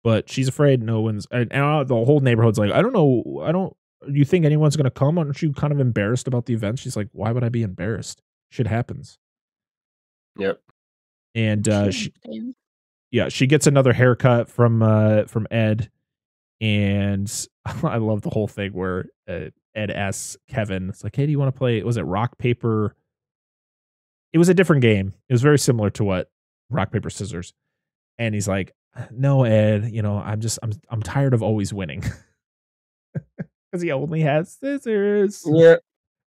but she's afraid no one's, and the whole neighborhood's like, I don't know. You think anyone's going to come? Aren't you kind of embarrassed about the event? She's like, why would I be embarrassed? Shit happens. Yep. And she gets another haircut from Ed. And I love the whole thing where Ed asks Kevin, it's like, hey, do you want to play, was it rock, paper? It was a different game. It was very similar to what rock, paper, scissors. And he's like, no, Ed, I'm tired of always winning. Because he only has scissors. Yeah.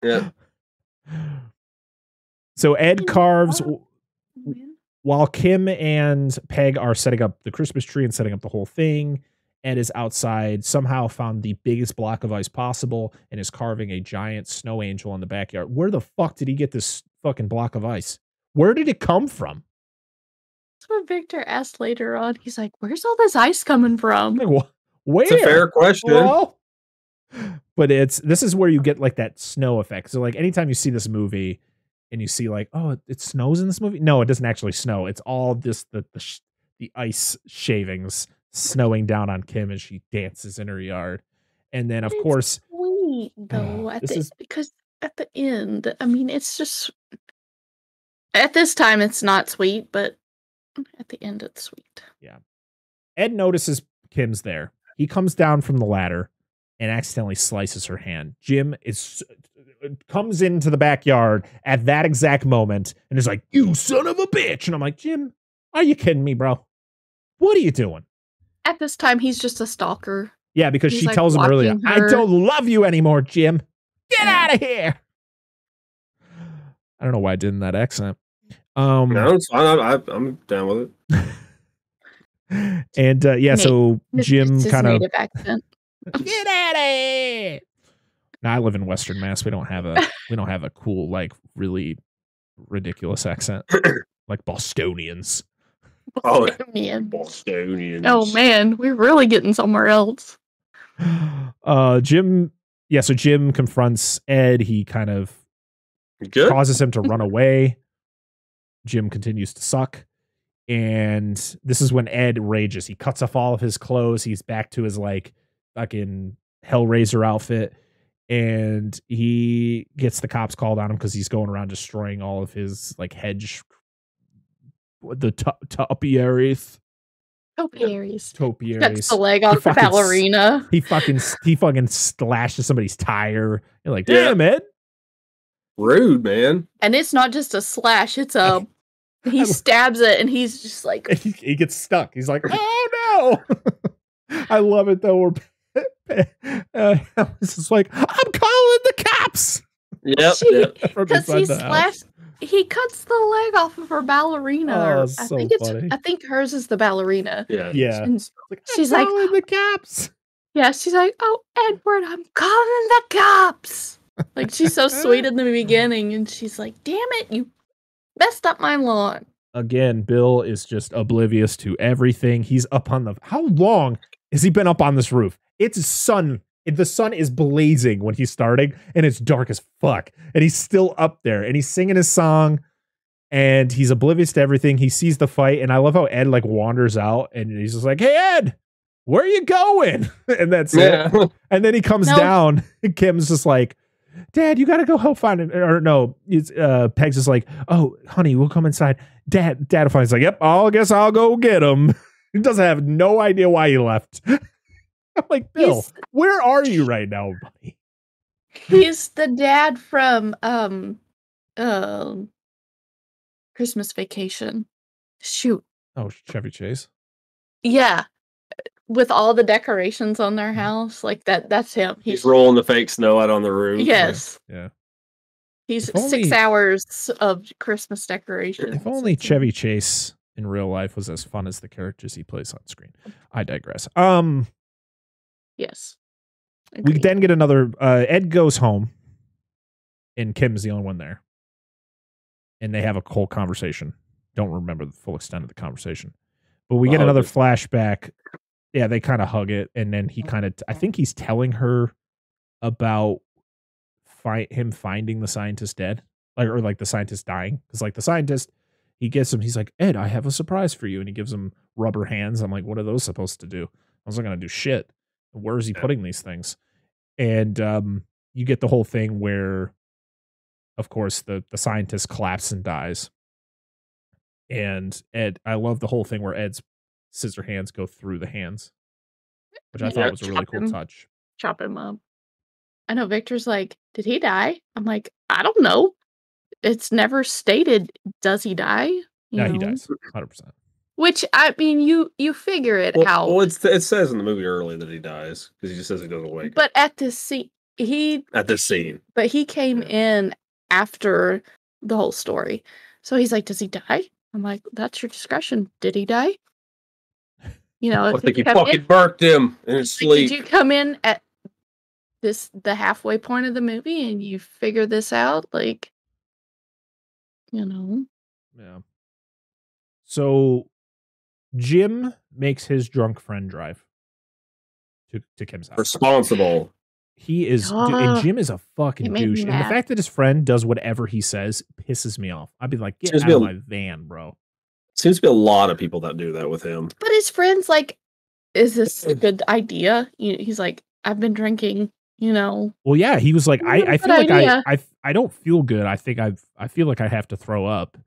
Yeah. So Ed carves while Kim and Peg are setting up the Christmas tree and setting up the whole thing. Ed is outside, somehow found the biggest block of ice possible and is carving a giant snow angel in the backyard. Where the fuck did he get this fucking block of ice? Where did it come from? That's what Victor asked later on. He's like, where's all this ice coming from? Like, where? It's a fair question. Well, but this is where you get like that snow effect. So like anytime you see this movie and you see like, oh, it snows in this movie. No, it doesn't actually snow. It's all this, the ice shavings snowing down on Kim as she dances in her yard. And then, of course, sweet though, because at the end, I mean, it's just at this time it's not sweet, but at the end it's sweet. Yeah. Ed notices Kim's there. He comes down from the ladder and accidentally slices her hand. Jim comes into the backyard at that exact moment and is like, you son of a bitch. And I'm like, Jim, are you kidding me, bro? What are you doing? At this time, he's just a stalker. Yeah, because she tells him earlier, I don't love you anymore, Jim. Get out of here. I don't know why I did in that accent. No, it's fine. I'm down with it. And so Jim kind of get out of here. Now I live in Western Mass. We don't have a cool, like really ridiculous accent like Bostonians. Bostonians. Oh man, we're really getting somewhere else. Jim confronts Ed. He kind of causes him to run away. Jim continues to suck. And this is when Ed rages. He cuts off all of his clothes. He's back to his like fucking Hellraiser outfit. And he gets the cops called on him because he's going around destroying all of his like hedge, the topiaries. Cuts the leg off the ballerina. He fucking slashes somebody's tire. You're like, damn it. Rude, man. And it's not just a slash, it's a he stabs it and he's just like he gets stuck. He's like, oh no. I love it though. It's just like, I'm calling the cops. Yep. Because he cuts the leg off of her ballerina. Oh, so funny. I think hers is the ballerina. Yeah. And she's like, the cops. Yeah, she's like, oh, Edward, I'm calling the cops. Like, she's so sweet in the beginning, and she's like, damn it, you messed up my lawn. Again, Bill is just oblivious to everything. He's up on the... How long has he been up on this roof? It's sun. The sun is blazing when he's starting, and it's dark as fuck. And he's still up there, and he's singing his song, and he's oblivious to everything. He sees the fight, and I love how Ed, like, wanders out, and he's just like, hey, Ed, where are you going? And that's it. And then he comes down, and Kim's just like, Dad, you gotta go help find him. Or no, it's Peg's just like, oh, honey, we'll come inside. Dad will find. He's like, yep, I guess I'll go get him. He doesn't have no idea why he left. I'm like, Bill, where are you right now, buddy? He's the dad from Christmas Vacation. Shoot. Oh, Chevy Chase. Yeah. With all the decorations on their house, like that's him. He's rolling the fake snow out on the roof. Yes. Yeah. He's 6 hours of Christmas decorations. If only Chevy Chase in real life was as fun as the characters he plays on screen. I digress. Yes. Agreed. We then get another Ed goes home and Kim's the only one there. And they have a whole conversation. Don't remember the full extent of the conversation. But we get another flashback. Yeah, they kind of hug it, and then he kind of, I think he's telling her about him finding the scientist dead, or the scientist dying, because the scientist, he gets him, he's like, Ed, I have a surprise for you, and he gives him rubber hands. I'm like, what are those supposed to do? I was not gonna do shit. Where is he putting these things? And you get the whole thing where, of course, the scientist collapses and dies. And Ed, I love the whole thing where Ed's scissor hands go through the hands, which I thought was a really cool touch. Chop him up. I know Victor's like, did he die? I'm like, I don't know. It's never stated, does he die? Yeah, he dies, 100%. Which, I mean, you figure it out. Well, it says in the movie early that he dies, because he just says he doesn't wake. But at this scene, but he came in after the whole story. So he's like, does he die? I'm like, that's your discretion. Did he die? You know, I think he fucking burnt him in his sleep. Did you come in at the halfway point of the movie and you figure this out? Like, you know. Yeah. So Jim makes his drunk friend drive to Kim's house. Responsible. He is, and Jim is a fucking douche. And the fact that his friend does whatever he says pisses me off. I'd be like, get out of my van, bro. Seems to be a lot of people that do that with him. But his friend's like, is this a good idea? He's like, I've been drinking, you know. Well, yeah, he was like, I feel like I don't feel good. I think I feel like I have to throw up.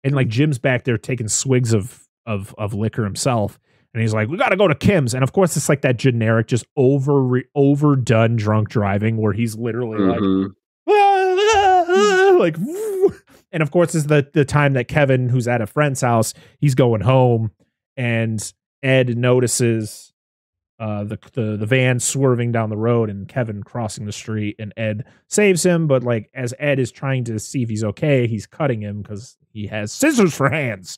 And like Jim's back there taking swigs of liquor himself. And he's like, we got to go to Kim's. And of course, it's like that generic, just overdone drunk driving where he's literally like, and of course, is the time that Kevin, who's at a friend's house, he's going home, and Ed notices the van swerving down the road and Kevin crossing the street, and Ed saves him. But like, as Ed is trying to see if he's okay, he's cutting him because he has scissors for hands.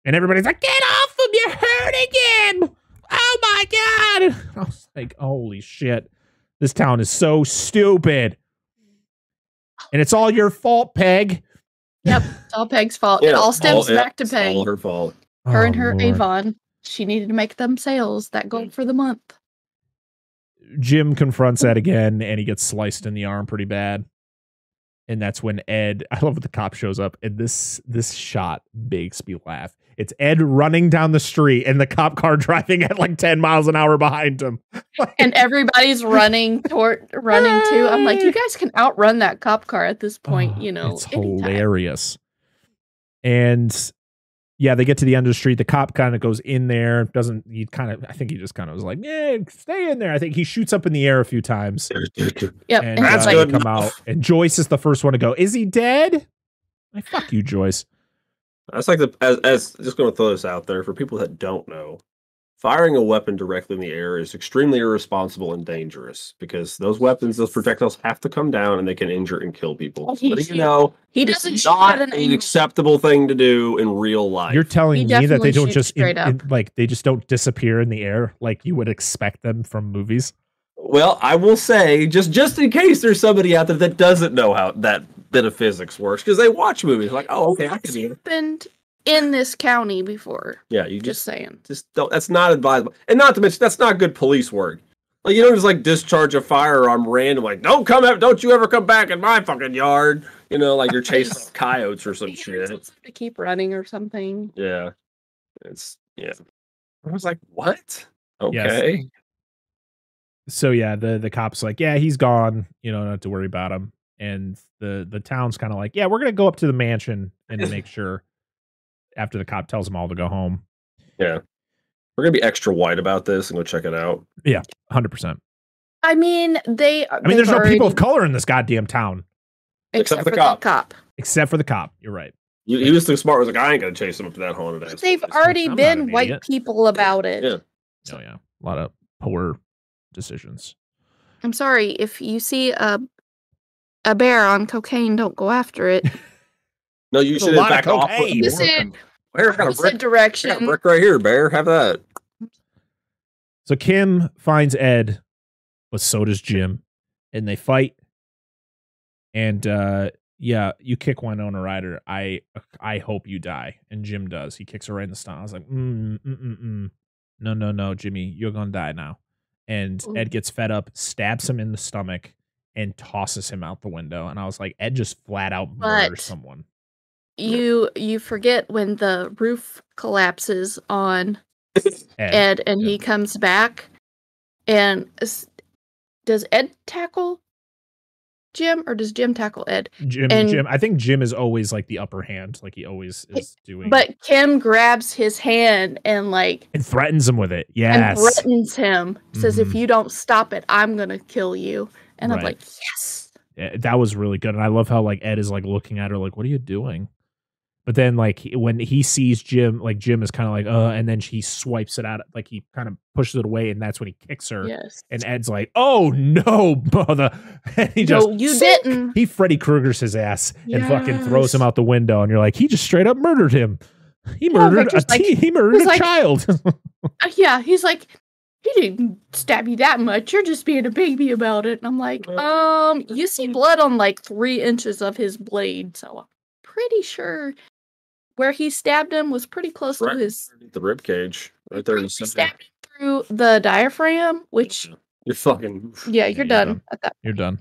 And everybody's like, get off him, you're hurt again. Oh my God. I was like, holy shit. This town is so stupid. And it's all your fault, Peg. Yep, it's all Peg's fault. It all stems back to Peg. All her fault. Her and her Avon. She needed to make them sales that go for the month. Jim confronts Ed again, and he gets sliced in the arm pretty bad. And that's when Ed, I love when the cop shows up, and this shot makes me laugh. It's Ed running down the street and the cop car driving at like 10 miles an hour behind him. And everybody's running too. I'm like, you guys can outrun that cop car at this point, you know. It's hilarious. And yeah, they get to the end of the street. The cop kind of goes in there. I think he just kind of was like, yeah, stay in there. I think he shoots up in the air a few times. Yep. And that's good. Come out. And Joyce is the first one to go, is he dead? Like, fuck you, Joyce. That's like as just going to throw this out there for people that don't know. Firing a weapon directly in the air is extremely irresponsible and dangerous because those weapons, those projectiles have to come down and they can injure and kill people. He doesn't not an acceptable thing to do in real life. You're telling me that they don't just they just don't disappear in the air like you would expect them from movies? Well, I will say just in case there's somebody out there that doesn't know how that bit of physics works because they watch movies like, oh, okay, I can do it. Happened in this county before. Yeah, you just saying. Just don't. That's not advisable, and not to mention that's not good police work. Like you don't just like discharge a firearm random. Like don't you ever come back in my fucking yard. You know, like you're chasing coyotes or some shit. To keep running or something. Yeah, I was like, what? Okay. Yes. So yeah, the cop's like, yeah, he's gone. You know, not to worry about him. And the town's kind of like, yeah, we're gonna go up to the mansion and make sure. After the cop tells them all to go home. Yeah. We're going to be extra white about this and go check it out. Yeah, 100%. I mean, there's no people of color in this goddamn town. Except for the cop. Except for the cop. You're right. He was too smart. He was like, I ain't going to chase him up to that haunted ass. They've already been white people about it. Yeah. Oh, yeah. A lot of poor decisions. I'm sorry. If you see a bear on cocaine, don't go after it. No, you should back off. Where got a brick direction? Got a brick right here, Bear. Have that. So Kim finds Ed, but so does Jim, and they fight. And yeah, you kick Winona Ryder. I hope you die. And Jim does. He kicks her right in the stomach. I was like, no, Jimmy, you're gonna die now. And Ed gets fed up, stabs him in the stomach, and tosses him out the window. And I was like, Ed just flat out murders someone. You forget when the roof collapses on Ed and he comes back, and does Ed tackle Jim, or does Jim tackle Ed? Jim. I think Jim is always like the upper hand, like he always is doing. But Kim grabs his hand and threatens him with it. Yes, and threatens him. Says, if you don't stop it, I'm gonna kill you. And I'm like, yes. Yeah, that was really good, and I love how like Ed is like looking at her like, what are you doing? But then, like, when he sees Jim, like, Jim is kind of like, and then he swipes it out, like, he kind of pushes it away, and that's when he kicks her. Yes. And Ed's like, oh, no, mother. And he no, you didn't. He Freddy Krueger's his ass and fucking throws him out the window, and you're like, he just straight up murdered him. He murdered he murdered a child. Yeah, he's like, he didn't stab you that much. You're just being a baby about it. And I'm like, you see blood on, like, 3 inches of his blade, so I'm pretty sure where he stabbed him was pretty close to his the rib cage, right there in the center. Stabbed him through the diaphragm, which you're fucking you're done at that. You're done.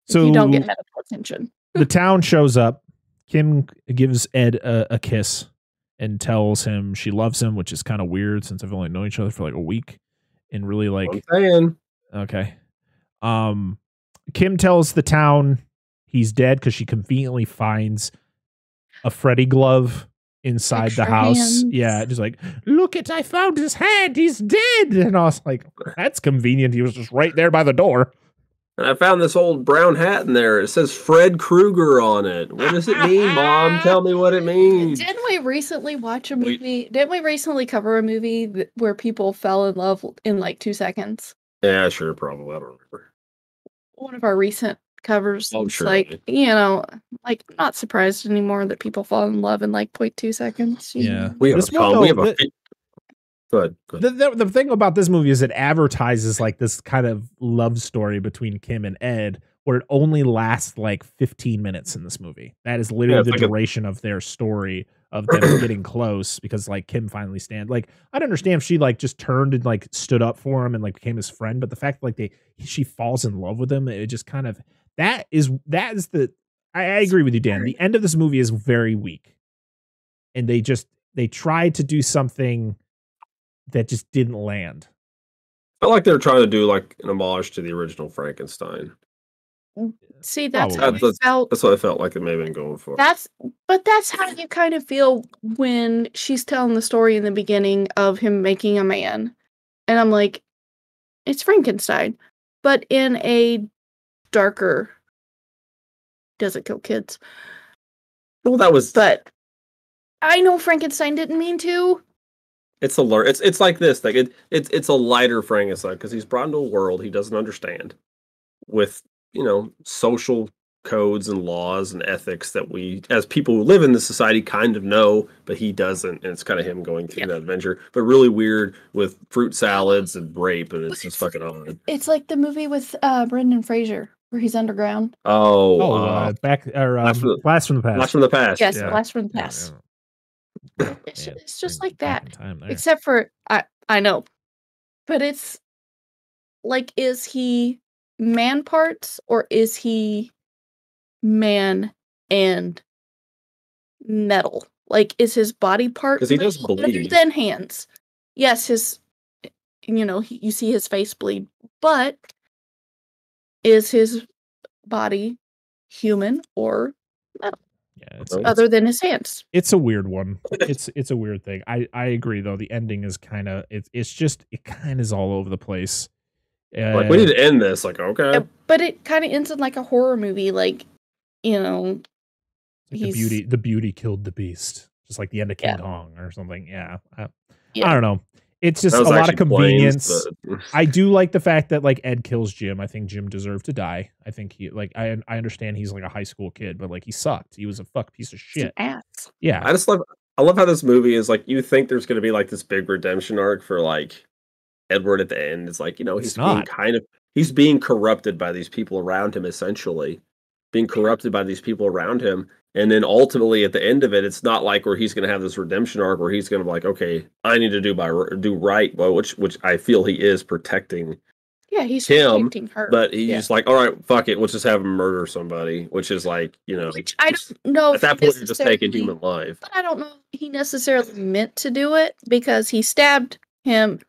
So you don't get medical attention. The town shows up. Kim gives Ed a kiss and tells him she loves him, which is kind of weird since I've only known each other for like a week, and really like. Okay. Kim tells the town he's dead because she conveniently finds a Freddy glove inside the house. Hands. Yeah, just like, look it, I found his hand. He's dead. And I was like, that's convenient. He was just right there by the door. And I found this old brown hat in there. It says Fred Krueger on it. What does it mean, Mom? Tell me what it means. Didn't we recently watch a movie? Didn't we recently cover a movie where people fell in love in like 2 seconds? Yeah, sure, probably. I don't remember. One of our recent covers. Oh, sure. Like, like, not surprised anymore that people fall in love in like 0.2 seconds. Yeah. We have a Good. The thing about this movie is it advertises like this kind of love story between Kim and Ed, where it only lasts like 15 minutes in this movie. That is literally the duration of their story of them getting close, because like Kim finally like, I'd understand if she like just turned and like stood up for him and like became his friend, but the fact that like she falls in love with him, it just kind of that is the I agree with you, Dan. The end of this movie is very weak, and they tried to do something that just didn't land. I felt like they were trying to do like an homage to the original Frankenstein. See, that's how I felt. That's what I felt like it may have been going for. That's how you kind of feel when she's telling the story in the beginning of him making a man. And I'm like, it's Frankenstein, but in a darker, doesn't kill kids. Well, that was. But I know Frankenstein didn't mean to. It's like this thing. It's a lighter Frankenstein because he's brought into a world he doesn't understand, with social codes and laws and ethics that we, as people who live in this society, kind of know, but he doesn't. And it's kind of him going through that adventure, but really weird with fruit salads and rape, and it's just fucking odd. It's like the movie with Brendan Fraser where he's underground. Blast from the Past. Blast from the Past. Yes, yeah. Blast from the Past. Yeah. It's just like that. Except for I know, but it's like, is he man parts or is he man and metal? Like, is his body part because he does bleed other than hands? Yes, his you see his face bleed, but is his body human or metal? Yeah, other than his hands. It's a weird one. It's a weird thing. I agree though. The ending is kind of it kind of is all over the place. Like, we need to end this. Like, okay, but it kind of ends in like a horror movie. Like, like the beauty killed the beast, just like the end of King Kong or something. Yeah, I don't know. It's just a lot of convenience. I do like the fact that like Ed kills Jim. I think Jim deserved to die. I think I understand he's like a high school kid, but like he sucked. He was a piece of shit. Yeah. I love how this movie is like, you think there's going to be like this big redemption arc for like Edward at the end. It's like, he's being corrupted by these people around him essentially. being corrupted by these people around him. And then ultimately at the end of it, it's not like where he's going to have this redemption arc where he's going to be like, okay, I need to do right, well, which I feel he is protecting. Yeah, he's him, protecting her. But he's just like, all right, fuck it, let's just have him murder somebody, which is like, which I don't know. At that point, you're just taking human life. But I don't know if he necessarily meant to do it because he stabbed him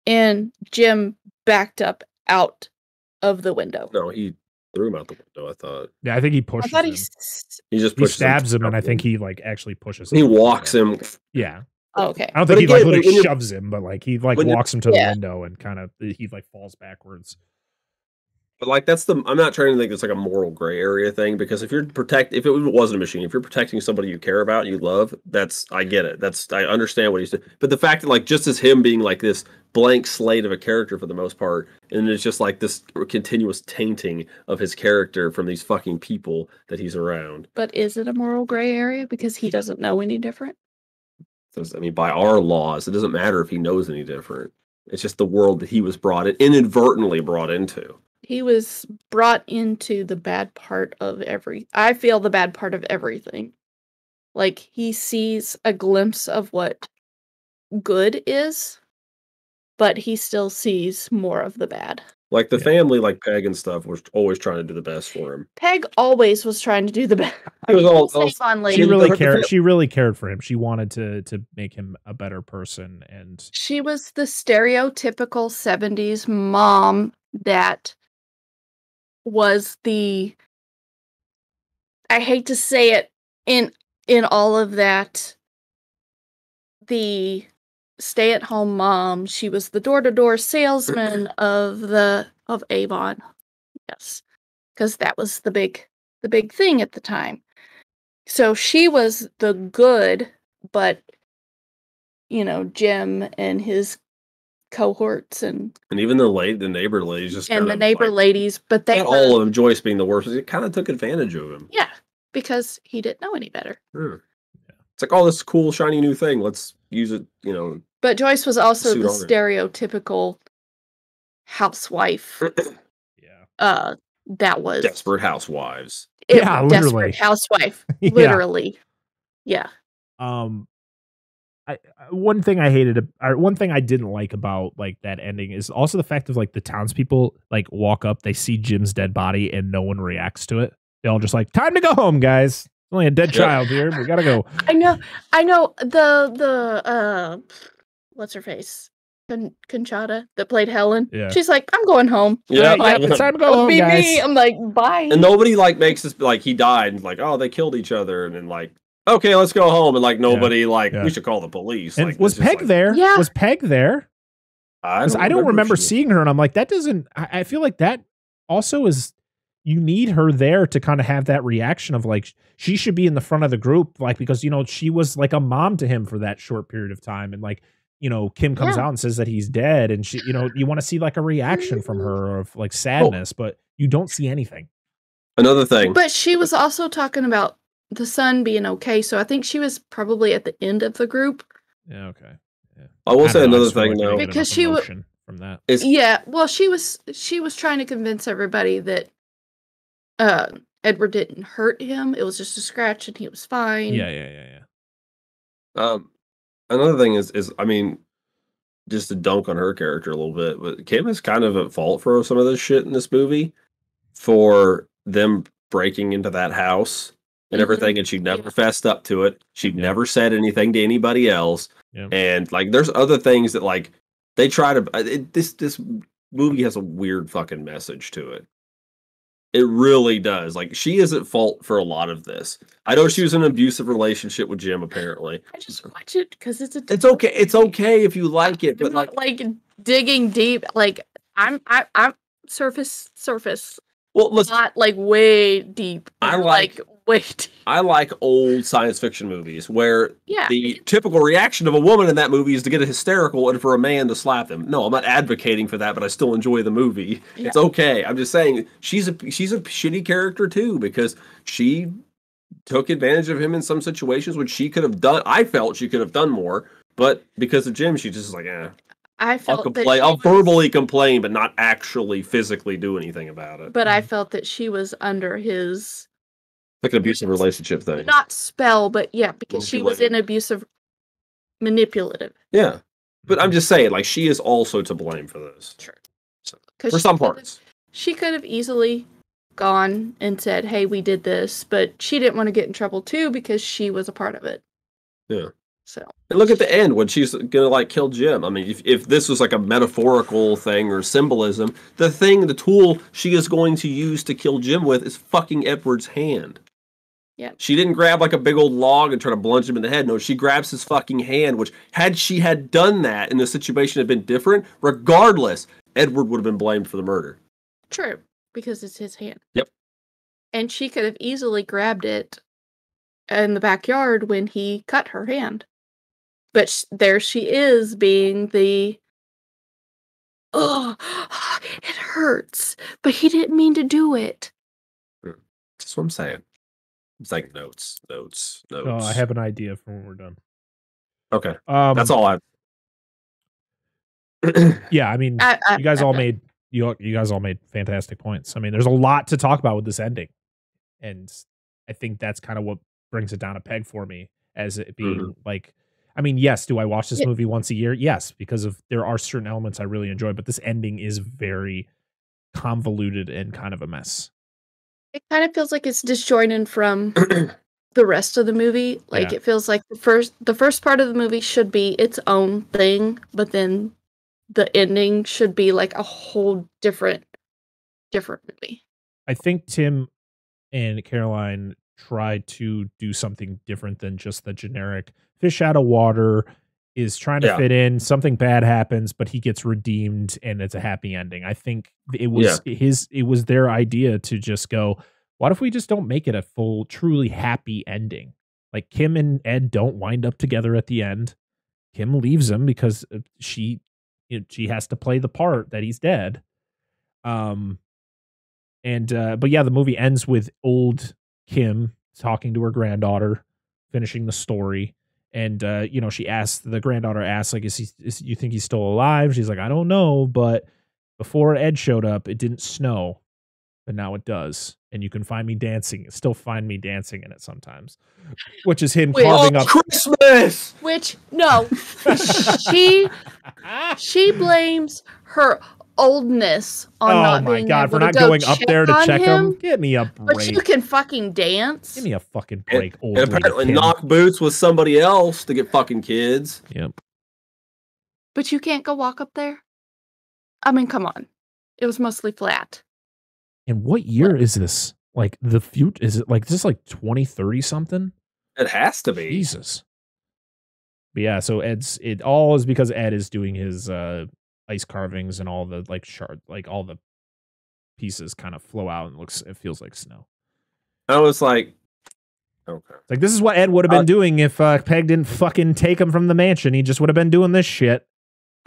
and Jim backed up out of the window. No, he threw him out the window, I thought. Yeah, I think he pushes him. He just he stabs him, and I think he like actually pushes him. He walks him. Yeah. Oh, okay. I don't think he like literally shoves him, but like he like walks him to the window and kind of he like falls backwards. But like I'm not trying to think it's like a moral gray area thing, because if it wasn't a machine, if you're protecting somebody you care about, you love, I get it. I understand what he's doing. But the fact that like just as him being like this blank slate of a character for the most part, and it's just like this continuous tainting of his character from these fucking people that he's around. But is it a moral gray area because he doesn't know any different? I mean, by our laws, it doesn't matter if he knows any different. It's just the world that he was inadvertently brought into. He was brought into the bad part of I feel the bad part of everything. Like, he sees a glimpse of what good is, but he still sees more of the bad. Like the family, like Peg and stuff, was always trying to do the best for him. Peg always was trying to do the best. It was all she really cared. She really cared for him. She wanted to make him a better person, and she was the stereotypical 70s mom that was the, I hate to say it, in all of that, the stay-at-home mom. She was the door-to-door salesman of Avon. Yes, because that was the big thing at the time. So she was the good, but Jim and his cohorts and even the neighbor ladies just and the neighbor ladies, but they not all of them. Joyce being the worst, it kind of took advantage of him. Yeah, because he didn't know any better. It's like, oh, this cool shiny new thing, let's use it. But Joyce was also the stereotypical housewife. That was Desperate Housewives. Literally. Desperate Housewife. Literally. Yeah. One thing I hated, or one thing I didn't like about like that ending is also the fact of like the townspeople like walk up, they see Jim's dead body, and no one reacts to it. They all just like, time to go home, guys. Only a dead child here. We gotta go. I know. The what's her face? Conchata that played Helen. Yeah. She's like, I'm going home. Yeah, it's time to go home, guys. Me. I'm like, bye. And nobody like makes this like he died and like, oh, they killed each other, and then like, okay, let's go home, and like nobody we should call the police. And like, was Peg there? Yeah. Was Peg there? I don't remember seeing her, and I'm like, that doesn't. I feel like that also is. You need her there to kind of have that reaction of like she should be in the front of the group, like because she was like a mom to him for that short period of time, and like Kim comes out and says that he's dead, and she you want to see like a reaction from her of like sadness, but you don't see anything. Another thing, but she was also talking about the son being okay, so I think she was probably at the end of the group. Yeah, okay. Yeah. I will say another thing though, because she was from that. Well, she was trying to convince everybody that Edward didn't hurt him. It was just a scratch, and he was fine. Yeah. Another thing is I mean, just to dunk on her character a little bit, but Kim is kind of at fault for some of this shit in this movie, for them breaking into that house and everything, and she never fessed up to it. She never said anything to anybody else, and like, there's other things that like they try to. This movie has a weird fucking message to it. It really does. Like, she is at fault for a lot of this. I know she was in an abusive relationship with Jim, apparently. I just watch it because it's okay. It's okay if you like it, but like digging deep. Like I'm surface. Well, let's not like way deep. I like way deep. I like old science fiction movies where Yeah. the typical reaction of a woman in that movie is to get hysterical and for a man to slap them. No, I'm not advocating for that, but I still enjoy the movie. Yeah. It's okay. I'm just saying she's a shitty character too, because she took advantage of him in some situations which she could have done. I felt she could have done more, but because of Jim, she just like, eh. I felt that I'll verbally complain, but not actually physically do anything about it. But I felt that she was under his like an abusive relationship thing. Not spell, but yeah, because she was in abusive, manipulative. Yeah, but I'm just saying, like, she is also to blame for this. Sure. So, for some parts, she could have easily gone and said, "Hey, we did this," but she didn't want to get in trouble too because she was a part of it. Yeah. So, and look at the end when she's gonna like kill Jim. I mean, if this was like a metaphorical thing or symbolism, the tool she is going to use to kill Jim with is fucking Edward's hand. Yeah. She didn't grab like a big old log and try to bludgeon him in the head. No, she grabs his fucking hand, which had she had done that and the situation had been different, regardless, Edward would have been blamed for the murder. True, because it's his hand. Yep. And she could have easily grabbed it in the backyard when he cut her hand. But there she is being the, oh, it hurts, but he didn't mean to do it. That's what I'm saying. It's like notes. Oh, I have an idea for when we're done. Okay. That's all I. Yeah, I mean, you guys all made fantastic points. I mean, there's a lot to talk about with this ending, and I think that's kind of what brings it down a peg for me as it being like. I mean, yes, do I watch this movie once a year? Yes, because there are certain elements I really enjoy, but this ending is very convoluted and kind of a mess. It kind of feels like it's disjointed from the rest of the movie. Like, it feels like the first part of the movie should be its own thing, but then the ending should be like a whole different movie. I think Tim and Caroline tried to do something different than just the generic fish out of water is trying to fit in. Something bad happens, but he gets redeemed and it's a happy ending. I think it was their idea to just go, what if we just don't make it a full, truly happy ending? Like, Kim and Ed don't wind up together at the end. Kim leaves him because she has to play the part that he's dead. But yeah, the movie ends with old Kim talking to her granddaughter, finishing the story. And, the granddaughter asks, like, is you think he's still alive? She's like, I don't know. But before Ed showed up, it didn't snow, but now it does. And you can find me dancing. Still find me dancing in it sometimes, which is him carving up Christmas. Which no, she blames her oldness on not being able for not going up there to check him. Give me a break. But you can fucking dance. Give me a fucking break. And apparently knock boots with somebody else to get fucking kids. Yep. But you can't go walk up there? I mean, come on. It was mostly flat. And what year is this? Like, the future? Is it like, is this like 2030 something? It has to be. Jesus. But yeah, so it all is because Ed is doing his ice carvings and all the all the pieces kind of flow out and it feels like snow. I was like, okay. It's like, this is what Ed would have been doing if Peg didn't fucking take him from the mansion. He just would have been doing this shit.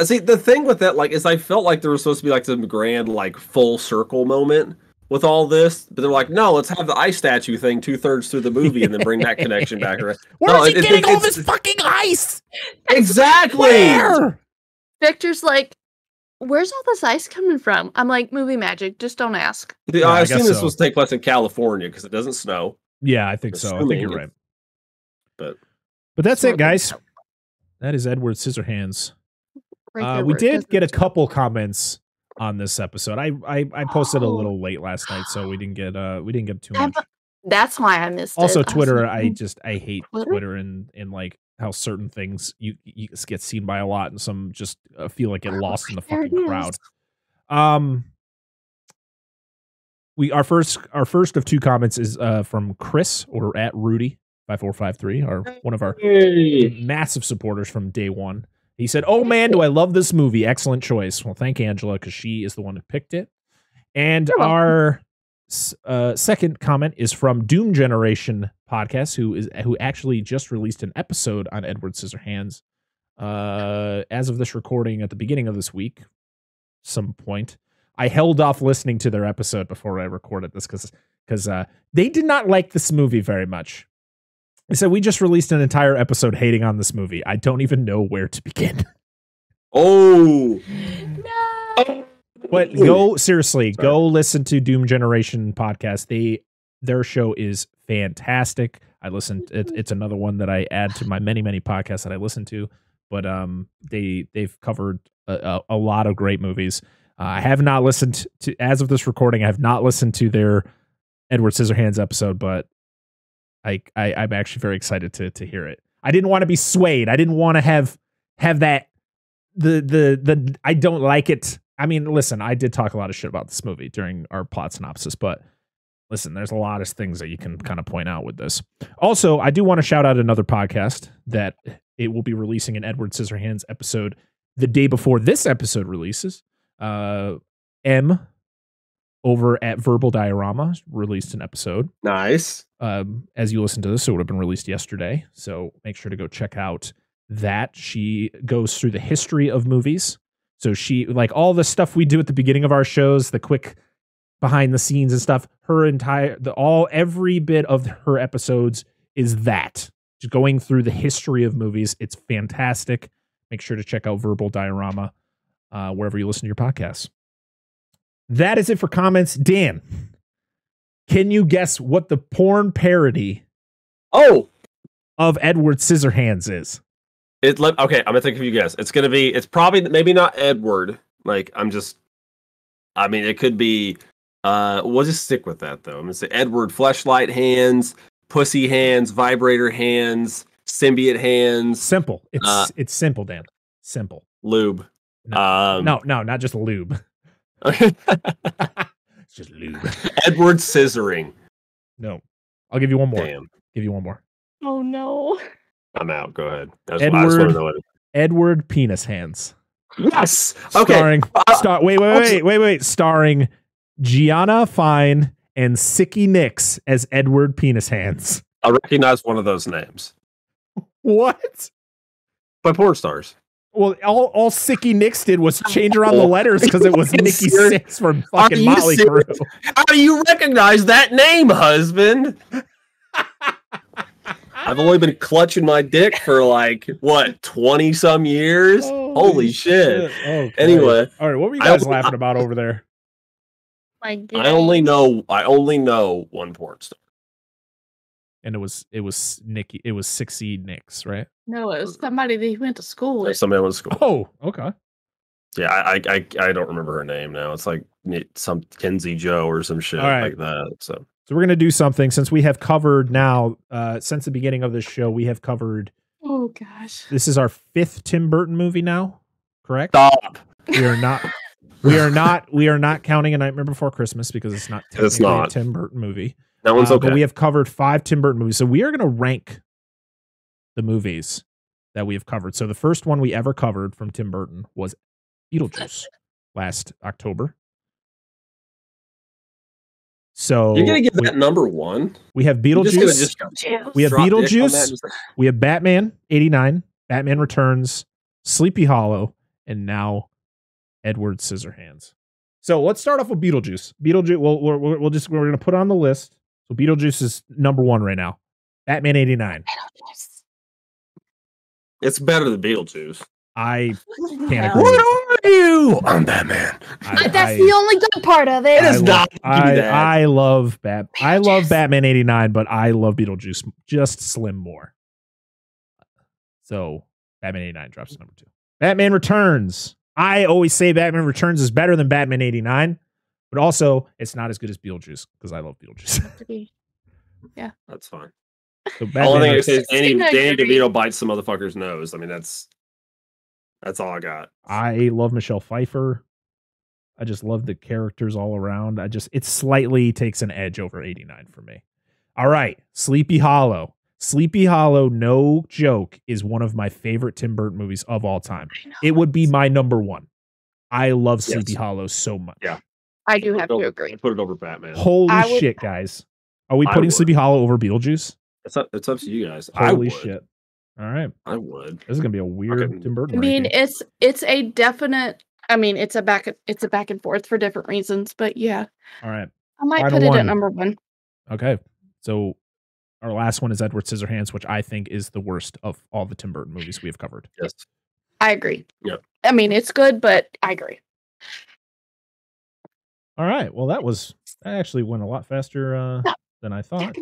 See, the thing with that, like, is I felt like there was supposed to be like some grand, like, full circle moment with all this, but they're like, no, let's have the ice statue thing 2/3 through the movie and then bring that connection back around. Where is he getting all this fucking ice? Exactly. Where? Victor's like, where's all this ice coming from? I'm like, movie magic. Just don't ask. Yeah, I assume this was take place in California because it doesn't snow. Yeah, I think so. I think you're right. But that's it, guys. That is Edward Scissorhands. We did get a couple comments on this episode. I posted a little late last night, so we didn't get too much. That's why I missed also, it. Twitter, I hate Twitter and like how certain things you get seen by a lot and some just feel like get lost in the fucking crowd. Our first of two comments is from Chris or at Rudy 5453, or one of our massive supporters from day one. He said, "Oh man, do I love this movie. Excellent choice." Well, thank Angela, because she is the one who picked it. And our second comment is from Doom Generation Podcast, who actually just released an episode on Edward Scissorhands as of this recording at the beginning of this week. Some point, I held off listening to their episode before I recorded this because they did not like this movie very much. They said, we just released an entire episode hating on this movie. I don't even know where to begin. Oh No. But go go listen to Doom Generation podcast. Their show is fantastic. I listened. It's another one that I add to my many podcasts that I listen to. But they've covered a lot of great movies. I have not listened to, as of this recording, I have not listened to their Edward Scissorhands episode, but I'm actually very excited to hear it. I didn't want to be swayed. I didn't want to have that the I don't like it. I mean, listen, I did talk a lot of shit about this movie during our plot synopsis, but listen, there's a lot of things that you can kind of point out with this. Also, I do want to shout out another podcast that it will be releasing an Edward Scissorhands episode the day before this episode releases. M over at Verbal Diorama released an episode. Nice. As you listen to this, it would have been released yesterday. So make sure to go check out that. She goes through the history of movies. So she, like all the stuff we do at the beginning of our shows, the quick behind the scenes and stuff, every bit of her episodes is that. Just going through the history of movies. It's fantastic. Make sure to check out Verbal Diorama wherever you listen to your podcasts. That is it for comments. Dan, can you guess what the porn parody of Edward Scissorhands is? Okay, I'm gonna think of you guys. It's probably maybe not Edward. Like it could be. We'll just stick with that though. I'm gonna say Edward Fleshlight Hands, Pussy Hands, Vibrator Hands, Symbiote Hands. Simple. It's simple, Dan. Simple. Lube. No, not just lube. It's just lube. Edward Scissoring. No. I'll give you one more. Damn. Give you one more. Oh no. I'm out. Go ahead. Edward Penis Hands. Yes. Okay. Wait. Starring Gianna Fine and Sicky Nix as Edward Penis Hands. I recognize one of those names. What? By porn stars. Well, all Sicky Nix did was change around the letters because it was Nikki Sixx from fucking Motley Crue. How do you recognize that name, husband? I've only been clutching my dick for 20 some years. Holy shit. Okay. Anyway. All right, what were you guys laughing about over there? My God. I only know one porn star. And it was Nikki. It was Sixy Nix, right? No, it was somebody that he went to school with. Somebody went to school. Oh, okay. Yeah, I don't remember her name now. It's like some Kenzie Joe or some shit like that. So we're gonna do something since we have covered now. Since the beginning of this show, we have covered. Oh gosh. This is our 5th Tim Burton movie now. Correct? Stop. We are not counting A Nightmare Before Christmas because it's not a Tim Burton movie. That one's okay. But we have covered 5 Tim Burton movies. So we are going to rank the movies that we have covered. So the first one we ever covered from Tim Burton was Beetlejuice last October. So you're going to give that number 1? We have Beetlejuice. We have Beetlejuice. We have Batman 89, Batman Returns, Sleepy Hollow, and now Edward Scissorhands. So let's start off with Beetlejuice. Beetlejuice. We're going to put it on the list. So Beetlejuice is number 1 right now. Batman 89. It's better than Beetlejuice. I can't agree. What are you? I'm Batman. That's the only good part of it. It is not. I love Batman 89, but I love Beetlejuice just slim more. So Batman 89 drops to number 2. Batman Returns. I always say Batman Returns is better than Batman 89. But also, it's not as good as Beetlejuice because I love Beetlejuice. Yeah, that's fine. So the only thing I say is Danny DeVito bites some motherfucker's nose. I mean, that's all I got. I love Michelle Pfeiffer. I just love the characters all around. It slightly takes an edge over 89 for me. All right, Sleepy Hollow. Sleepy Hollow, no joke, is one of my favorite Tim Burton movies of all time. It would be my number 1. I love Sleepy Hollow so much. Yeah. I do have to agree. Put it over Batman. Holy shit, guys. Are we putting Sleepy Hollow over Beetlejuice? It's up to you guys. Holy shit. All right. I would. This is going to be a weird Tim Burton. I mean, it's a definite, it's a back and forth for different reasons, but yeah. All right. I might put it at number 1. Okay. So our last one is Edward Scissorhands, which I think is the worst of all the Tim Burton movies we have covered. Yes. I agree. Yep. I mean, it's good, but I agree. All right. Well, that actually went a lot faster than I thought.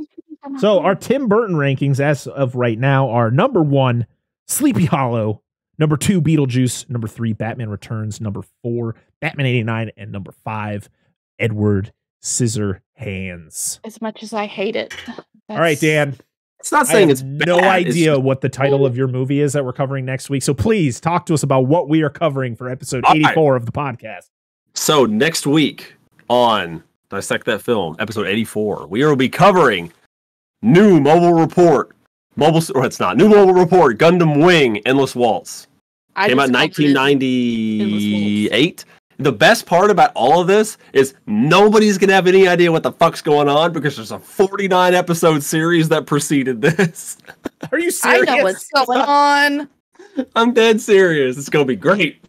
So our Tim Burton rankings as of right now are number 1, Sleepy Hollow, number 2, Beetlejuice, number 3, Batman Returns, number 4, Batman 89, and number 5, Edward Scissorhands. As much as I hate it. All right, Dan. It's not saying it's bad. No idea what the title of your movie is that we're covering next week. So please talk to us about what we are covering for episode 84 of the podcast. So next week on Dissect That Film, episode 84, we will be covering New Mobile Report. New Mobile Report, Gundam Wing, Endless Waltz. Came out in 1998. The best part about all of this is nobody's going to have any idea what the fuck's going on because there's a 49 episode series that preceded this. Are you serious? I know what's going on. I'm dead serious. It's going to be great.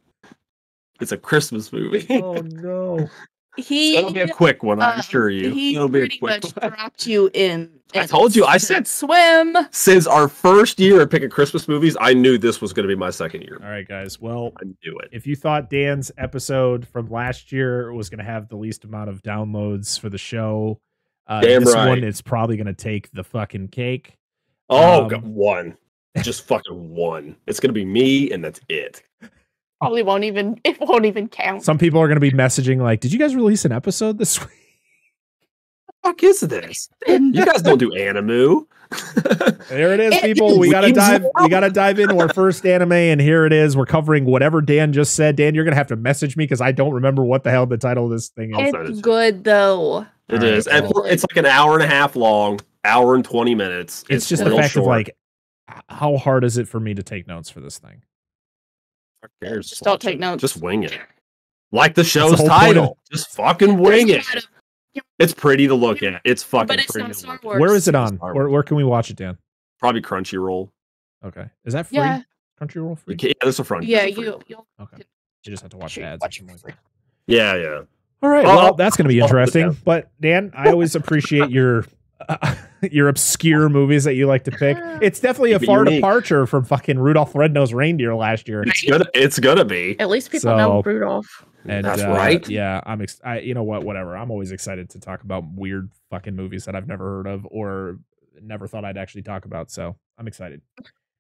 It's a Christmas movie. Oh, no. It'll be a quick one, I assure you. It'll be a quick one. Dropped you in. I told you. I said swim. Since our first year of picking Christmas movies, I knew this was going to be my second year. All right, guys. Well, I knew it. If you thought Dan's episode from last year was going to have the least amount of downloads for the show, this one it's probably going to take the fucking cake. Oh, God, 1. Just fucking 1. It's going to be me, and that's it. Probably won't even count. Some people are going to be messaging like, "Did you guys release an episode this week?" What the fuck is this? You guys don't do animu. There it is, people. We gotta dive into our first anime, and here it is. We're covering whatever Dan just said. Dan, you're gonna have to message me because I don't remember what the hell the title of this thing is. It's good though. It is. And it's like an hour and a half long, hour and 20 minutes. It's just the fact of like, how hard is it for me to take notes for this thing? Who cares? Just don't take notes. Just wing it. Like the show's title. Just fucking wing it. It's pretty to look at. It's fucking but it's pretty. Not Star Wars. Where is it on? Where can we watch it, Dan? Probably Crunchyroll. Okay. Is that free? Yeah. Crunchyroll free? Yeah, there's a front. Yeah, you'll okay. You just have to watch ads or something like that. Yeah. All right. Well, that's going to be interesting. But Dan, I always appreciate your obscure movies that you like to pick. It's definitely a far departure from fucking Rudolph the Red-Nosed Reindeer last year. It's gonna be. At least people know Rudolph. And that's right. Yeah, you know what? Whatever. I'm always excited to talk about weird fucking movies that I've never heard of or never thought I'd actually talk about. So I'm excited.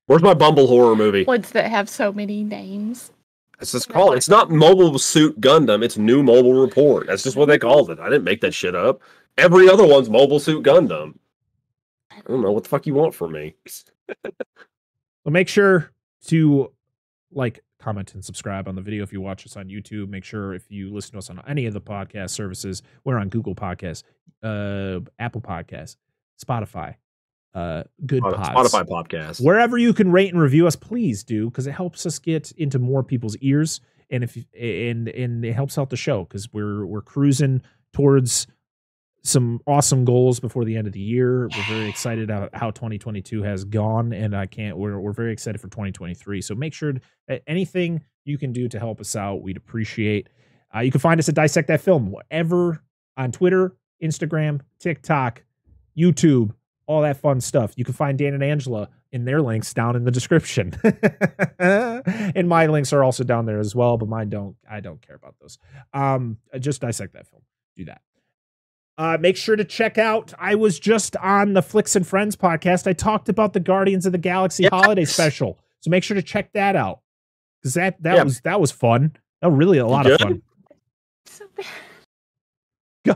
Where's my Bumble horror movie? Ones that have so many names. It's just called. It's not Mobile Suit Gundam. It's New Mobile Report. That's just what they called it. I didn't make that shit up. Every other one's Mobile Suit Gundam. I don't know what the fuck you want from me. Well, make sure to like, comment, and subscribe on the video if you watch us on YouTube. Make sure if you listen to us on any of the podcast services, we're on Google Podcasts, Apple Podcasts, Spotify, Spotify Podcast. Wherever you can rate and review us, please do, because it helps us get into more people's ears, and it helps out the show because we're cruising towards some awesome goals before the end of the year. We're very excited about how 2022 has gone, and we're very excited for 2023. So make sure anything you can do to help us out, we'd appreciate. You can find us at Dissect That Film, whatever, on Twitter, Instagram, TikTok, YouTube, all that fun stuff. You can find Dan and Angela in their links down in the description. And my links are also down there as well, but I don't care about those. Just Dissect That Film. Do that. Make sure to check out, I was just on the Flicks and Friends podcast. I talked about the Guardians of the Galaxy holiday special. So make sure to check that out. Because that was fun. That was really a lot of fun. So bad.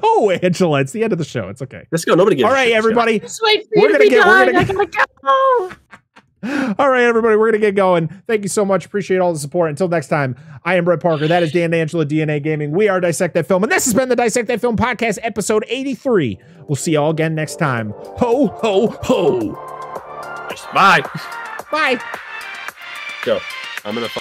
Go, Angela. It's the end of the show. It's okay. Let's go. Nobody gives All right, everybody. Just wait for you to be done. I gotta go. All right, everybody, we're going to get going. Thank you so much. Appreciate all the support. Until next time, I am Brett Parker. That is Dan and Angela, DNA Gaming. We are Dissect That Film, and this has been the Dissect That Film podcast, episode 83. We'll see you all again next time. Ho, ho, ho. Bye. Bye. Go. I'm going to